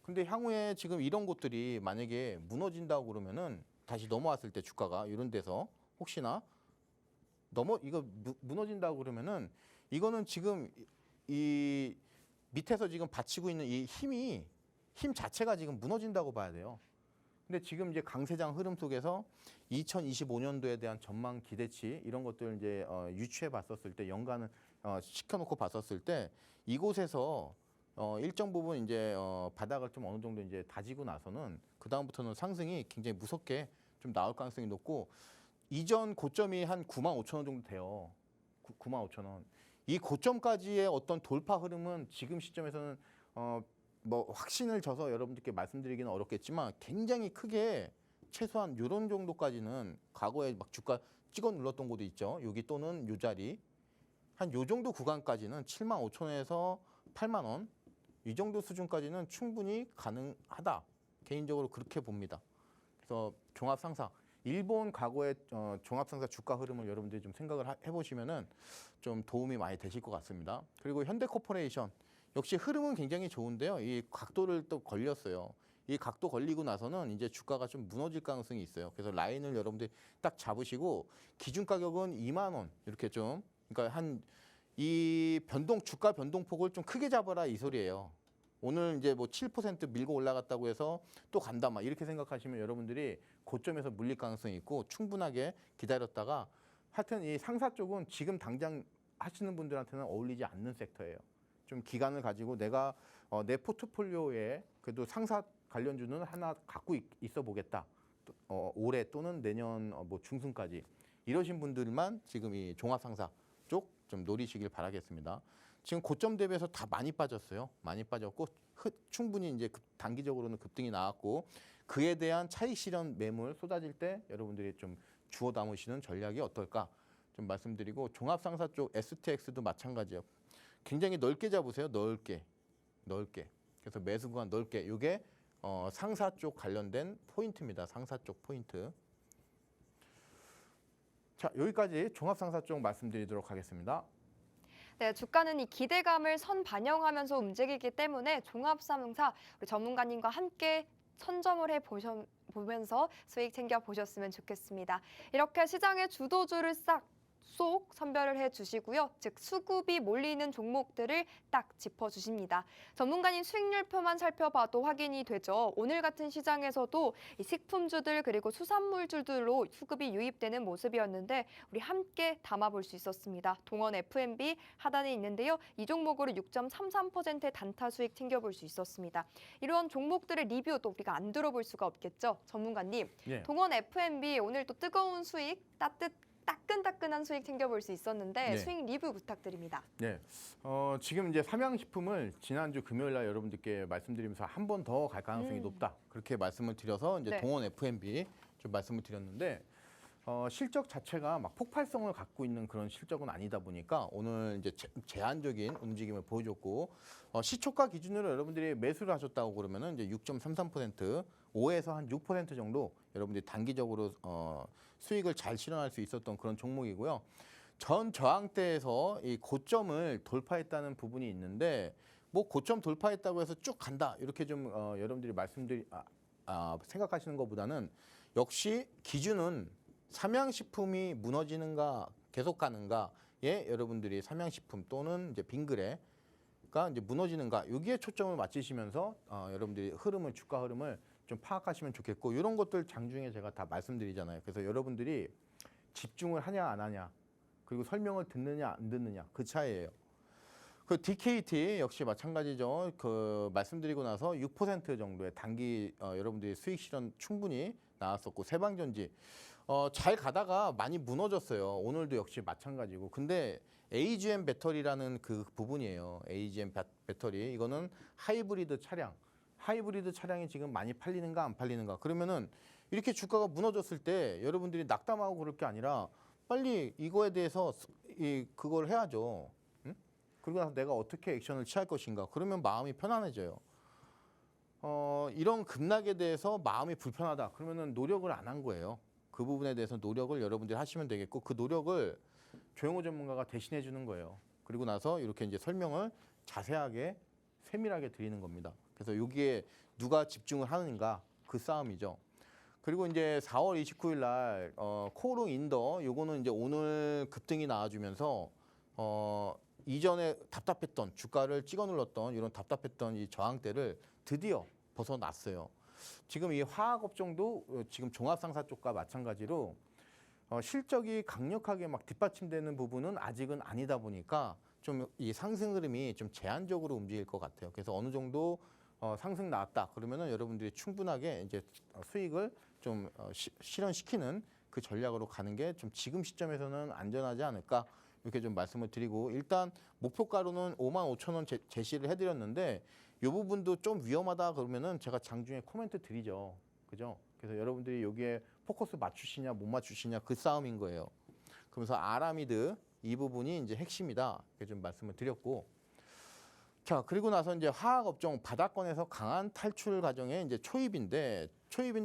근데 향후에 지금 이런 곳들이 만약에 무너진다고 그러면은 다시 넘어왔을 때 주가가 이런 데서 혹시나 무너진다고 그러면은 이거는 지금 이 밑에서 지금 받치고 있는 이 힘 자체가 지금 무너진다고 봐야 돼요. 근데 지금 이제 강세장 흐름 속에서 2025년도에 대한 전망 기대치 이런 것들 이제 유추해 봤었을 때 연간을 시켜놓고 봤었을 때 이곳에서 일정 부분 이제 바닥을 좀 어느 정도 이제 다지고 나서는 그 다음부터는 상승이 굉장히 무섭게 좀 나올 가능성이 높고 이전 고점이 한 95,000원 정도 돼요. 95,000원. 이 고점까지의 어떤 돌파 흐름은 지금 시점에서는 뭐 확신을 져서 여러분들께 말씀드리기는 어렵겠지만 굉장히 크게 최소한 이런 정도까지는 과거에 막 주가 찍어 눌렀던 곳도 있죠. 여기 또는 요 자리 한 요 정도 구간까지는 75,000원에서 8만 원 이 정도 수준까지는 충분히 가능하다. 개인적으로 그렇게 봅니다. 그래서 종합상사 일본 과거의 종합상사 주가 흐름을 여러분들이 좀 생각을 해보시면은 좀 도움이 많이 되실 것 같습니다. 그리고 현대코퍼레이션 역시 흐름은 굉장히 좋은데요. 이 각도를 또 걸렸어요. 이 각도 걸리고 나서는 이제 주가가 좀 무너질 가능성이 있어요. 그래서 라인을 여러분들이 딱 잡으시고 기준 가격은 2만 원 이렇게 좀 그러니까 한 이 주가 변동폭을 좀 크게 잡아라 이 소리예요. 오늘 이제 뭐 7% 밀고 올라갔다고 해서 또 간다 막 이렇게 생각하시면 여러분들이 고점에서 물릴 가능성이 있고 충분하게 기다렸다가 하여튼 이 상사 쪽은 지금 당장 하시는 분들한테는 어울리지 않는 섹터예요. 좀 기간을 가지고 내가 내 포트폴리오에 그래도 상사 관련주는 하나 갖고 있어 보겠다. 올해 또는 내년 뭐 중순까지 이러신 분들만 지금 이 종합상사 쪽 좀 노리시길 바라겠습니다. 지금 고점 대비해서 다 많이 빠졌어요. 많이 빠졌고 충분히 이제 단기적으로는 급등이 나왔고 그에 대한 차익 실현 매물 쏟아질 때 여러분들이 좀 주워 담으시는 전략이 어떨까 좀 말씀드리고 종합상사 쪽 STX도 마찬가지예요. 굉장히 넓게 잡으세요. 넓게. 그래서 매수 구간 넓게. 이게 상사 쪽 관련된 포인트입니다. 상사 쪽 포인트. 자, 여기까지 종합상사 쪽 말씀드리도록 하겠습니다. 네, 주가는 이 기대감을 선반영하면서 움직이기 때문에 종합상사 우리 전문가님과 함께 선점을 보면서 수익 챙겨 보셨으면 좋겠습니다. 이렇게 시장의 주도주를 싹 쏙 선별을 해주시고요. 즉 수급이 몰리는 종목들을 딱 짚어주십니다. 전문가님 수익률표만 살펴봐도 확인이 되죠. 오늘 같은 시장에서도 이 식품주들 그리고 수산물주들로 수급이 유입되는 모습이었는데 우리 함께 담아볼 수 있었습니다. 동원 F&B 하단에 있는데요. 이 종목으로 6.33%의 단타 수익 챙겨볼 수 있었습니다. 이런 종목들의 리뷰도 우리가 안 들어볼 수가 없겠죠. 전문가님, 예. 동원 F&B 오늘 또 뜨거운 수익, 따끈따끈한 수익 챙겨볼 수 있었는데 네. 수익 리뷰 부탁드립니다. 네. 지금 이제 삼양식품을 지난주 금요일 날 여러분들께 말씀드리면서 한 번 더 갈 가능성이 높다. 그렇게 말씀을 드려서 이제 네. 동원 F&B 좀 말씀을 드렸는데 실적 자체가 막 폭발성을 갖고 있는 그런 실적은 아니다 보니까 오늘 이제 제한적인 움직임을 보여줬고 시초가 기준으로 여러분들이 매수를 하셨다고 그러면은 이제 6.33% 5에서 한 6% 정도 여러분들이 단기적으로 수익을 잘 실현할 수 있었던 그런 종목이고요. 전 저항대에서 이 고점을 돌파했다는 부분이 있는데 뭐 고점 돌파했다고 해서 쭉 간다 이렇게 좀 여러분들이 생각하시는 것보다는 역시 기준은 삼양식품이 무너지는가 계속 가는가에 여러분들이 삼양식품 또는 이제 빙그레가 이제 무너지는가 여기에 초점을 맞추시면서 여러분들이 주가 흐름을 좀 파악하시면 좋겠고 이런 것들 장중에 제가 다 말씀드리잖아요. 그래서 여러분들이 집중을 하냐 안 하냐 그리고 설명을 듣느냐 안 듣느냐 그 차이예요. 그 DKT 역시 마찬가지죠. 그 말씀드리고 나서 6% 정도의 단기 여러분들이 수익 실현 충분히 나왔었고 세방전지 잘 가다가 많이 무너졌어요. 오늘도 역시 마찬가지고. 근데 AGM 배터리라는 그 부분이에요. AGM 배터리 이거는 하이브리드 차량이 지금 많이 팔리는가 안 팔리는가. 그러면은 이렇게 주가가 무너졌을 때 여러분들이 낙담하고 그럴 게 아니라 빨리 이거에 대해서 그걸 해야죠. 응? 그리고 나서 내가 어떻게 액션을 취할 것인가. 그러면 마음이 편안해져요. 이런 급락에 대해서 마음이 불편하다. 그러면은 노력을 안 한 거예요. 그 부분에 대해서 노력을 여러분들이 하시면 되겠고 그 노력을 조영호 전문가가 대신해 주는 거예요. 그리고 나서 이렇게 이제 설명을 자세하게 세밀하게 드리는 겁니다. 그래서 여기에 누가 집중을 하는가 그 싸움이죠. 그리고 이제 4월 29일 날 코오롱 인더 요거는 이제 오늘 급등이 나와주면서 이전에 답답했던 주가를 찍어 눌렀던 이런 답답했던 이 저항대를 드디어 벗어났어요. 지금 이 화학업종도 지금 종합상사 쪽과 마찬가지로 실적이 강력하게 막 뒷받침되는 부분은 아직은 아니다 보니까 좀 이 상승 흐름이 좀 제한적으로 움직일 것 같아요. 그래서 어느 정도 상승 나왔다 그러면은 여러분들이 충분하게 이제 수익을 좀 실현시키는 그 전략으로 가는 게 좀 지금 시점에서는 안전하지 않을까 이렇게 좀 말씀을 드리고 일단 목표가로는 55,000원 제시를 해드렸는데 이 부분도 좀 위험하다 그러면은 제가 장중에 코멘트 드리죠. 그죠? 그래서 여러분들이 여기에 포커스 맞추시냐 못 맞추시냐 그 싸움인 거예요. 그러면서 아라미드 이 부분이 이제 핵심이다. 이렇게 좀 말씀을 드렸고 자, 그리고 나서 이제 화학업종 바닥권에서 강한 탈출 과정에 이제 초입인데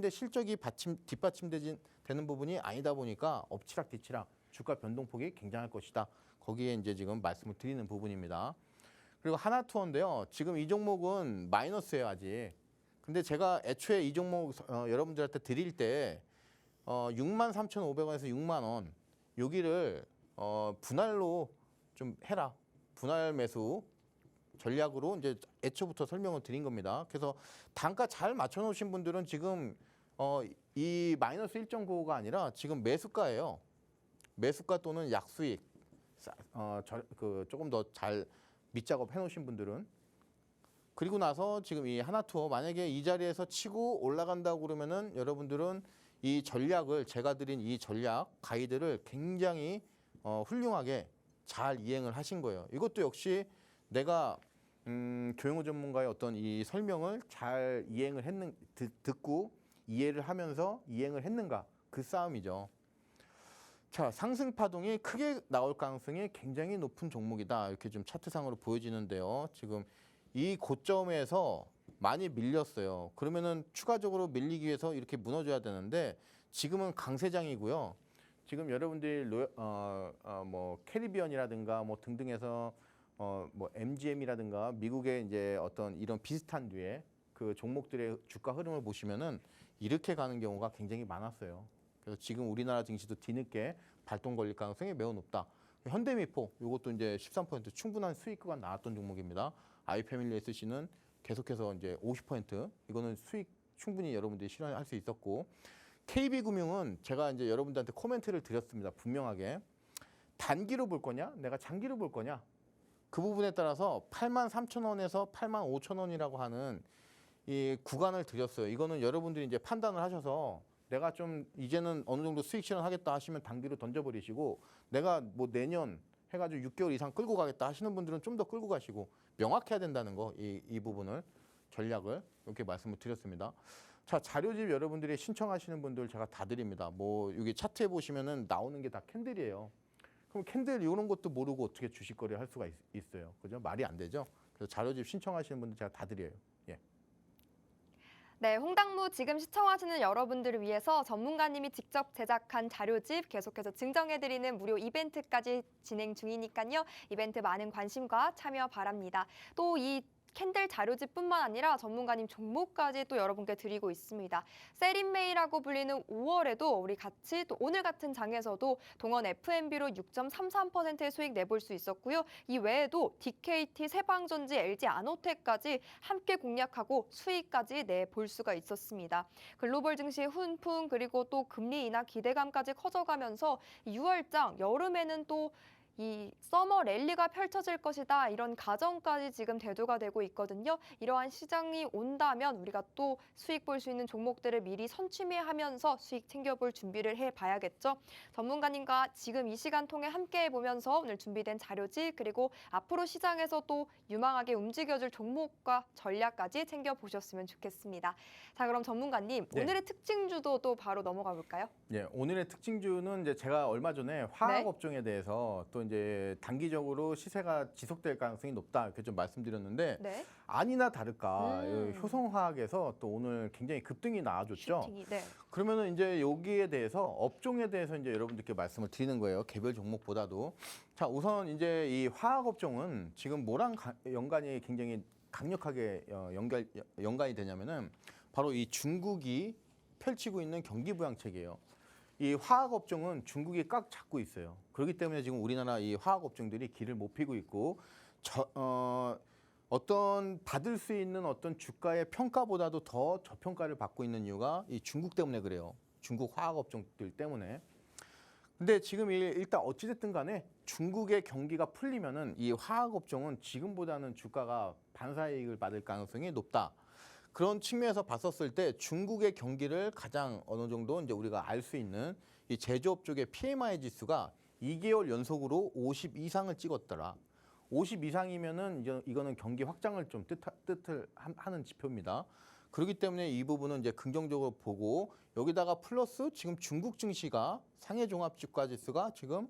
실적이 뒷받침되는 부분이 아니다 보니까 엎치락뒤치락 주가 변동폭이 굉장할 것이다. 거기에 이제 지금 말씀을 드리는 부분입니다. 그리고 하나투어인데요. 지금 이 종목은 마이너스예요, 아직. 근데 제가 애초에 이 종목 여러분들한테 드릴 때 63,500원에서 6만 원 여기를 분할로 좀 해라. 분할 매수 전략으로 이제 애초부터 설명을 드린 겁니다. 그래서 단가 잘 맞춰 놓으신 분들은 지금 이 마이너스 1.95가 아니라 지금 매수가예요. 매수가 또는 약수익 조금 더 잘 밑작업 해놓으신 분들은 그리고 나서 지금 이 하나투어 만약에 이 자리에서 치고 올라간다고 그러면은 여러분들은 이 전략을 제가 드린 이 전략 가이드를 굉장히 훌륭하게 잘 이행을 하신 거예요. 이것도 역시 내가 조영호 전문가의 어떤 이 설명을 잘 이행을 듣고 이해를 하면서 이행을 했는가 그 싸움이죠. 자, 상승 파동이 크게 나올 가능성이 굉장히 높은 종목이다. 이렇게 좀 차트상으로 보여지는데요. 지금 이 고점에서 많이 밀렸어요. 그러면은 추가적으로 밀리기 위해서 이렇게 무너져야 되는데 지금은 강세장이고요. 지금 여러분들이 뭐 캐리비언이라든가 뭐 등등해서 뭐 MGM이라든가 미국의 이제 어떤 이런 비슷한 류의 그 종목들의 주가 흐름을 보시면은 이렇게 가는 경우가 굉장히 많았어요. 그래서 지금 우리나라 증시도 뒤늦게 발동 걸릴 가능성이 매우 높다. 현대미포 이것도 이제 13% 충분한 수익 구간 나왔던 종목입니다. 아이패밀리 SC는 계속해서 이제 50% 이거는 수익 충분히 여러분들이 실현할 수 있었고 KB금융은 제가 이제 여러분들한테 코멘트를 드렸습니다. 분명하게 단기로 볼 거냐, 내가 장기로 볼 거냐 그 부분에 따라서 83,000원에서 85,000원이라고 하는 이 구간을 드렸어요. 이거는 여러분들이 이제 판단을 하셔서 내가 좀 이제는 어느 정도 수익 실현하겠다 하시면 단기로 던져버리시고 내가 뭐 내년 해가지고 6개월 이상 끌고 가겠다 하시는 분들은 좀 더 끌고 가시고 명확해야 된다는 거 이 부분을 전략을 이렇게 말씀을 드렸습니다. 자 자료집 여러분들이 신청하시는 분들 제가 다 드립니다. 뭐 여기 차트에 보시면은 나오는 게 다 캔들이에요. 그럼 캔들 이런 것도 모르고 어떻게 주식 거래를 할 수가 있어요. 그죠? 말이 안 되죠. 그래서 자료집 신청하시는 분들 제가 다 드려요. 예. 네, 홍당무 지금 시청하시는 여러분들을 위해서 전문가님이 직접 제작한 자료집 계속해서 증정해드리는 무료 이벤트까지 진행 중이니까요. 이벤트 많은 관심과 참여 바랍니다. 또 이 캔들 자료집뿐만 아니라 전문가님 종목까지 또 여러분께 드리고 있습니다. 세린메이라고 불리는 5월에도 우리 같이 또 오늘 같은 장에서도 동원 FNB로 6.33%의 수익 내볼 수 있었고요. 이 외에도 DKT, 세방전지, LG 아노텍까지 함께 공략하고 수익까지 내볼 수가 있었습니다. 글로벌 증시 훈풍 그리고 또 금리 인하 기대감까지 커져가면서 6월장 여름에는 또 이 서머 랠리가 펼쳐질 것이다 이런 가정까지 지금 대두가 되고 있거든요. 이러한 시장이 온다면 우리가 또 수익 볼 수 있는 종목들을 미리 선취매하면서 수익 챙겨볼 준비를 해봐야겠죠. 전문가님과 지금 이 시간 통해 함께 해보면서 오늘 준비된 자료집 그리고 앞으로 시장에서 또 유망하게 움직여줄 종목과 전략까지 챙겨보셨으면 좋겠습니다. 자 그럼 전문가님 네. 오늘의 특징주도 또 바로 넘어가 볼까요? 예, 오늘의 특징주는 이제 제가 얼마 전에 화학 업종에 대해서 또 이제 단기적으로 시세가 지속될 가능성이 높다 이렇게 좀 말씀드렸는데 네. 아니나 다를까 이 효성화학에서 또 오늘 굉장히 급등이 나와줬죠. 슈팅이, 네. 그러면은 이제 여기에 대해서 업종에 대해서 이제 여러분들께 말씀을 드리는 거예요. 개별 종목보다도. 자, 우선 이제 이 화학 업종은 지금 뭐랑 연관이 굉장히 강력하게 연관이 되냐면은 바로 이 중국이 펼치고 있는 경기 부양책이에요. 이 화학 업종은 중국이 꽉 잡고 있어요. 그렇기 때문에 지금 우리나라 이 화학 업종들이 길을 못 피고 있고 어떤 받을 수 있는 어떤 주가의 평가보다도 더 저평가를 받고 있는 이유가 이 중국 때문에 그래요. 중국 화학 업종들 때문에. 근데 지금 일단 어찌됐든 간에 중국의 경기가 풀리면은 이 화학 업종은 지금보다는 주가가 반사이익을 받을 가능성이 높다. 그런 측면에서 봤었을 때 중국의 경기를 가장 어느 정도 이제 우리가 알 수 있는 이 제조업 쪽의 PMI 지수가 2개월 연속으로 50 이상을 찍었더라. 50 이상이면은 이거는 경기 확장을 좀 뜻을 하는 지표입니다. 그렇기 때문에 이 부분은 이제 긍정적으로 보고 여기다가 플러스 지금 중국 증시가 상해 종합 주가 지수가 지금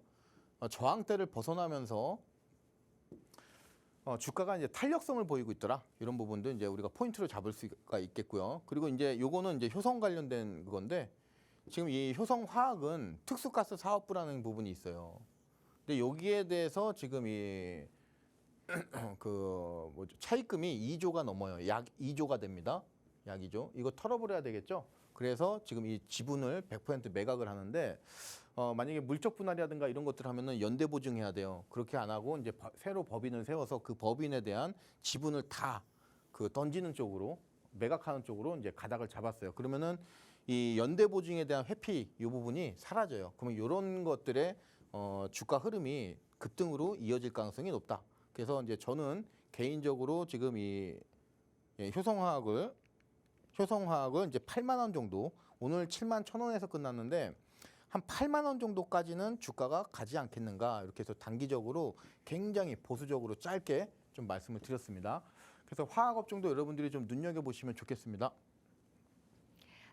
저항대를 벗어나면서 주가가 이제 탄력성을 보이고 있더라. 이런 부분도 이제 우리가 포인트로 잡을 수가 있겠고요. 그리고 이제 요거는 이제 효성 관련된 그건데 지금 이 효성화학은 특수가스 사업부라는 부분이 있어요. 근데 여기에 대해서 지금 이 그 뭐죠? 차입금이 2조가 넘어요. 약 2조가 됩니다. 약 2조. 이거 털어버려야 되겠죠. 그래서 지금 이 지분을 100% 매각을 하는데 만약에 물적 분할이라든가 이런 것들 하면은 연대 보증해야 돼요. 그렇게 안 하고 이제 새로 법인을 세워서 그 법인에 대한 지분을 다 그 던지는 쪽으로 매각하는 쪽으로 이제 가닥을 잡았어요. 그러면은 이 연대 보증에 대한 회피 이 부분이 사라져요. 그러면 이런 것들의 주가 흐름이 급등으로 이어질 가능성이 높다. 그래서 이제 저는 개인적으로 지금 이 효성화학을 이제 8만 원 정도 오늘 7만 1,000원에서 끝났는데 한 8만 원 정도까지는 주가가 가지 않겠는가 이렇게 해서 단기적으로 굉장히 보수적으로 짧게 좀 말씀을 드렸습니다. 그래서 화학 업종도 여러분들이 좀 눈여겨보시면 좋겠습니다.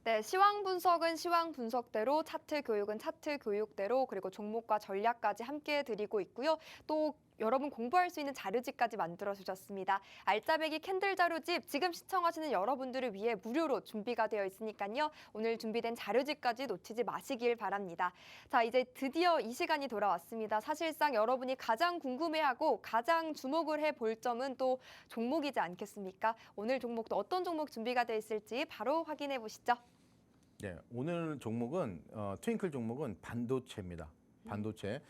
네, 시황 분석은 시황 분석대로, 차트 교육은 차트 교육대로, 그리고 종목과 전략까지 함께 드리고 있고요. 또 여러분 공부할 수 있는 자료집까지 만들어주셨습니다. 알짜배기 캔들 자료집 지금 시청하시는 여러분들을 위해 무료로 준비가 되어 있으니까요. 오늘 준비된 자료집까지 놓치지 마시길 바랍니다. 자, 이제 드디어 이 시간이 돌아왔습니다. 사실상 여러분이 가장 궁금해하고 가장 주목을 해볼 점은 또 종목이지 않겠습니까? 오늘 종목도 어떤 종목 준비가 되어 있을지 바로 확인해 보시죠. 네, 오늘 종목은 트윙클 종목은 반도체입니다. 반도체.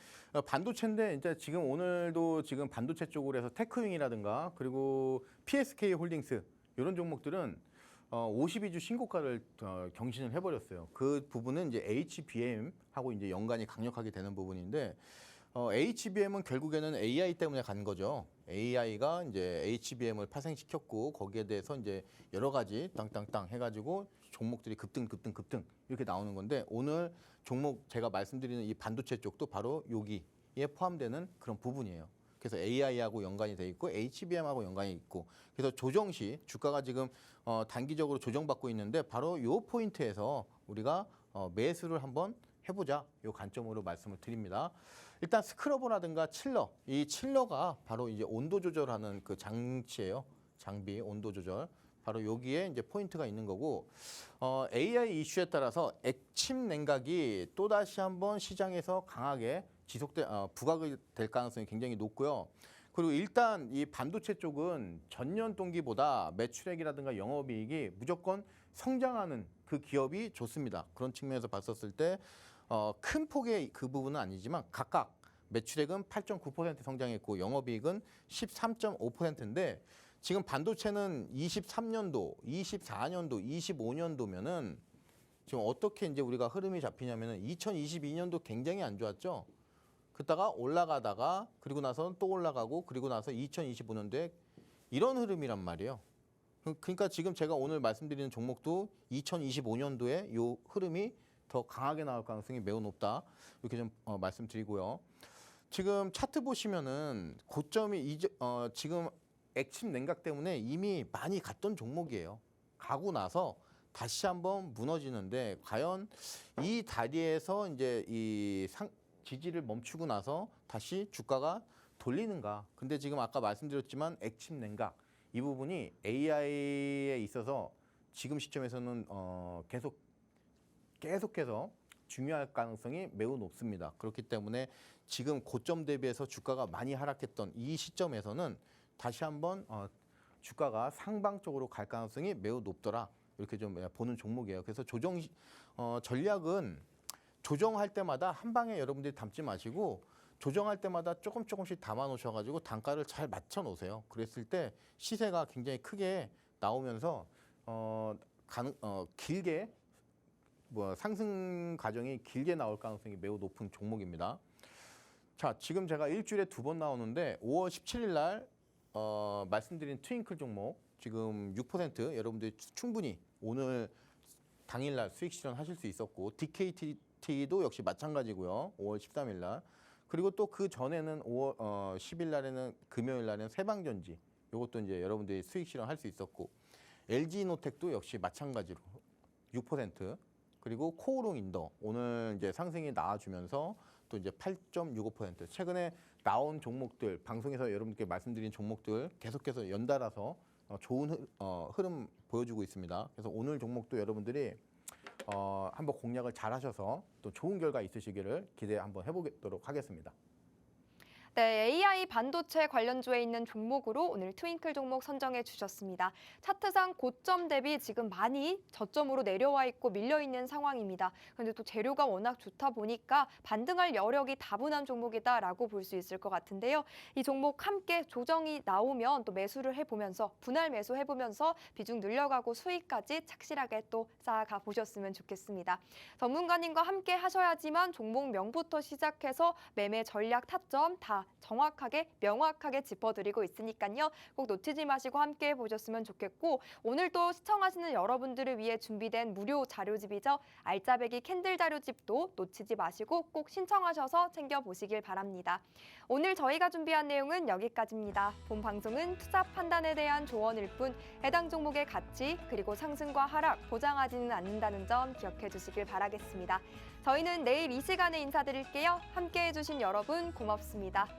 반도체인데 이제 지금 오늘도 지금 반도체 쪽으로 해서 테크윙이라든가 그리고 PSK 홀딩스 이런 종목들은 52주 신고가를 경신을 해버렸어요. 그 부분은 이제 HBM하고 이제 연관이 강력하게 되는 부분인데 HBM은 결국에는 AI 때문에 간 거죠. AI가 이제 HBM을 파생시켰고 거기에 대해서 이제 여러 가지 땅땅땅 해가지고 종목들이 급등 이렇게 나오는 건데 오늘 종목 제가 말씀드리는 이 반도체 쪽도 바로 여기에 포함되는 그런 부분이에요. 그래서 AI하고 연관이 돼 있고 HBM하고 연관이 있고 그래서 조정 시 주가가 지금 단기적으로 조정받고 있는데 바로 요 포인트에서 우리가 매수를 한번 해보자 요 관점으로 말씀을 드립니다. 일단 스크러버라든가 칠러 이 칠러가 바로 이제 온도 조절하는 그 장치예요. 장비 온도 조절 바로 여기에 이제 포인트가 있는 거고 AI 이슈에 따라서 액침 냉각이 또 다시 한번 시장에서 강하게 부각이 될 가능성이 굉장히 높고요. 그리고 일단 이 반도체 쪽은 전년 동기보다 매출액이라든가 영업이익이 무조건 성장하는 그 기업이 좋습니다. 그런 측면에서 봤었을 때 큰 폭의 그 부분은 아니지만 각각 매출액은 8.9% 성장했고 영업이익은 13.5%인데 지금 반도체는 23년도, 24년도, 25년도면은 지금 어떻게 이제 우리가 흐름이 잡히냐면은 2022년도 굉장히 안 좋았죠. 그러다가 올라가다가 그리고 나서 또 올라가고 그리고 나서 2025년도에 이런 흐름이란 말이에요. 그러니까 지금 제가 오늘 말씀드리는 종목도 2025년도에 이 흐름이 더 강하게 나올 가능성이 매우 높다. 이렇게 좀 말씀드리고요. 지금 차트 보시면은 고점이 지금 액침 냉각 때문에 이미 많이 갔던 종목이에요. 가고 나서 다시 한번 무너지는데 과연 이 다리에서 이제 지지를 멈추고 나서 다시 주가가 돌리는가? 근데 지금 아까 말씀드렸지만 액침 냉각 이 부분이 AI에 있어서 지금 시점에서는 계속해서 중요할 가능성이 매우 높습니다. 그렇기 때문에 지금 고점 대비해서 주가가 많이 하락했던 이 시점에서는 다시 한번 주가가 상방 쪽으로 갈 가능성이 매우 높더라. 이렇게 좀 보는 종목이에요. 그래서 전략은 조정할 때마다 한 방에 여러분들이 담지 마시고 조정할 때마다 조금씩 담아 놓으셔가지고 단가를 잘 맞춰 놓으세요. 그랬을 때 시세가 굉장히 크게 나오면서 길게 상승 과정이 길게 나올 가능성이 매우 높은 종목입니다. 자, 지금 제가 일주일에 2번 나오는데 5월 17일 날 말씀드린 트윙클 종목 지금 6% 여러분들이 충분히 오늘 당일날 수익 실현하실 수 있었고 DKT도 역시 마찬가지고요. 5월 13일 날 그리고 또 그 전에는 5월 10일 날에는 금요일 날에는 세방전지 이것도 이제 여러분들이 수익 실현할 수 있었고 LG노텍도 역시 마찬가지로 6% 그리고 코오롱 인더 오늘 이제 상승이 나와주면서 또 이제 8.65% 최근에 나온 종목들 방송에서 여러분께 말씀드린 종목들 계속해서 연달아서 좋은 흐름 보여주고 있습니다. 그래서 오늘 종목도 여러분들이 한번 공략을 잘 하셔서 또 좋은 결과 있으시기를 기대 한번 해보도록 하겠습니다. 네, AI 반도체 관련주에 있는 종목으로 오늘 트윙클 종목 선정해 주셨습니다. 차트상 고점 대비 지금 많이 저점으로 내려와 있고 밀려 있는 상황입니다. 그런데 또 재료가 워낙 좋다 보니까 반등할 여력이 다분한 종목이다라고 볼 수 있을 것 같은데요. 이 종목 함께 조정이 나오면 또 매수를 해보면서 분할 매수 해보면서 비중 늘려가고 수익까지 착실하게 또 쌓아가 보셨으면 좋겠습니다. 전문가님과 함께 하셔야지만 종목명부터 시작해서 매매 전략 타점 다 정확하게 명확하게 짚어드리고 있으니까요. 꼭 놓치지 마시고 함께 보셨으면 좋겠고 오늘 또 시청하시는 여러분들을 위해 준비된 무료 자료집이죠. 알짜배기 캔들 자료집도 놓치지 마시고 꼭 신청하셔서 챙겨보시길 바랍니다. 오늘 저희가 준비한 내용은 여기까지입니다. 본 방송은 투자 판단에 대한 조언일 뿐 해당 종목의 가치 그리고 상승과 하락 보장하지는 않는다는 점 기억해 주시길 바라겠습니다. 저희는 내일 이 시간에 인사드릴게요. 함께해 주신 여러분 고맙습니다.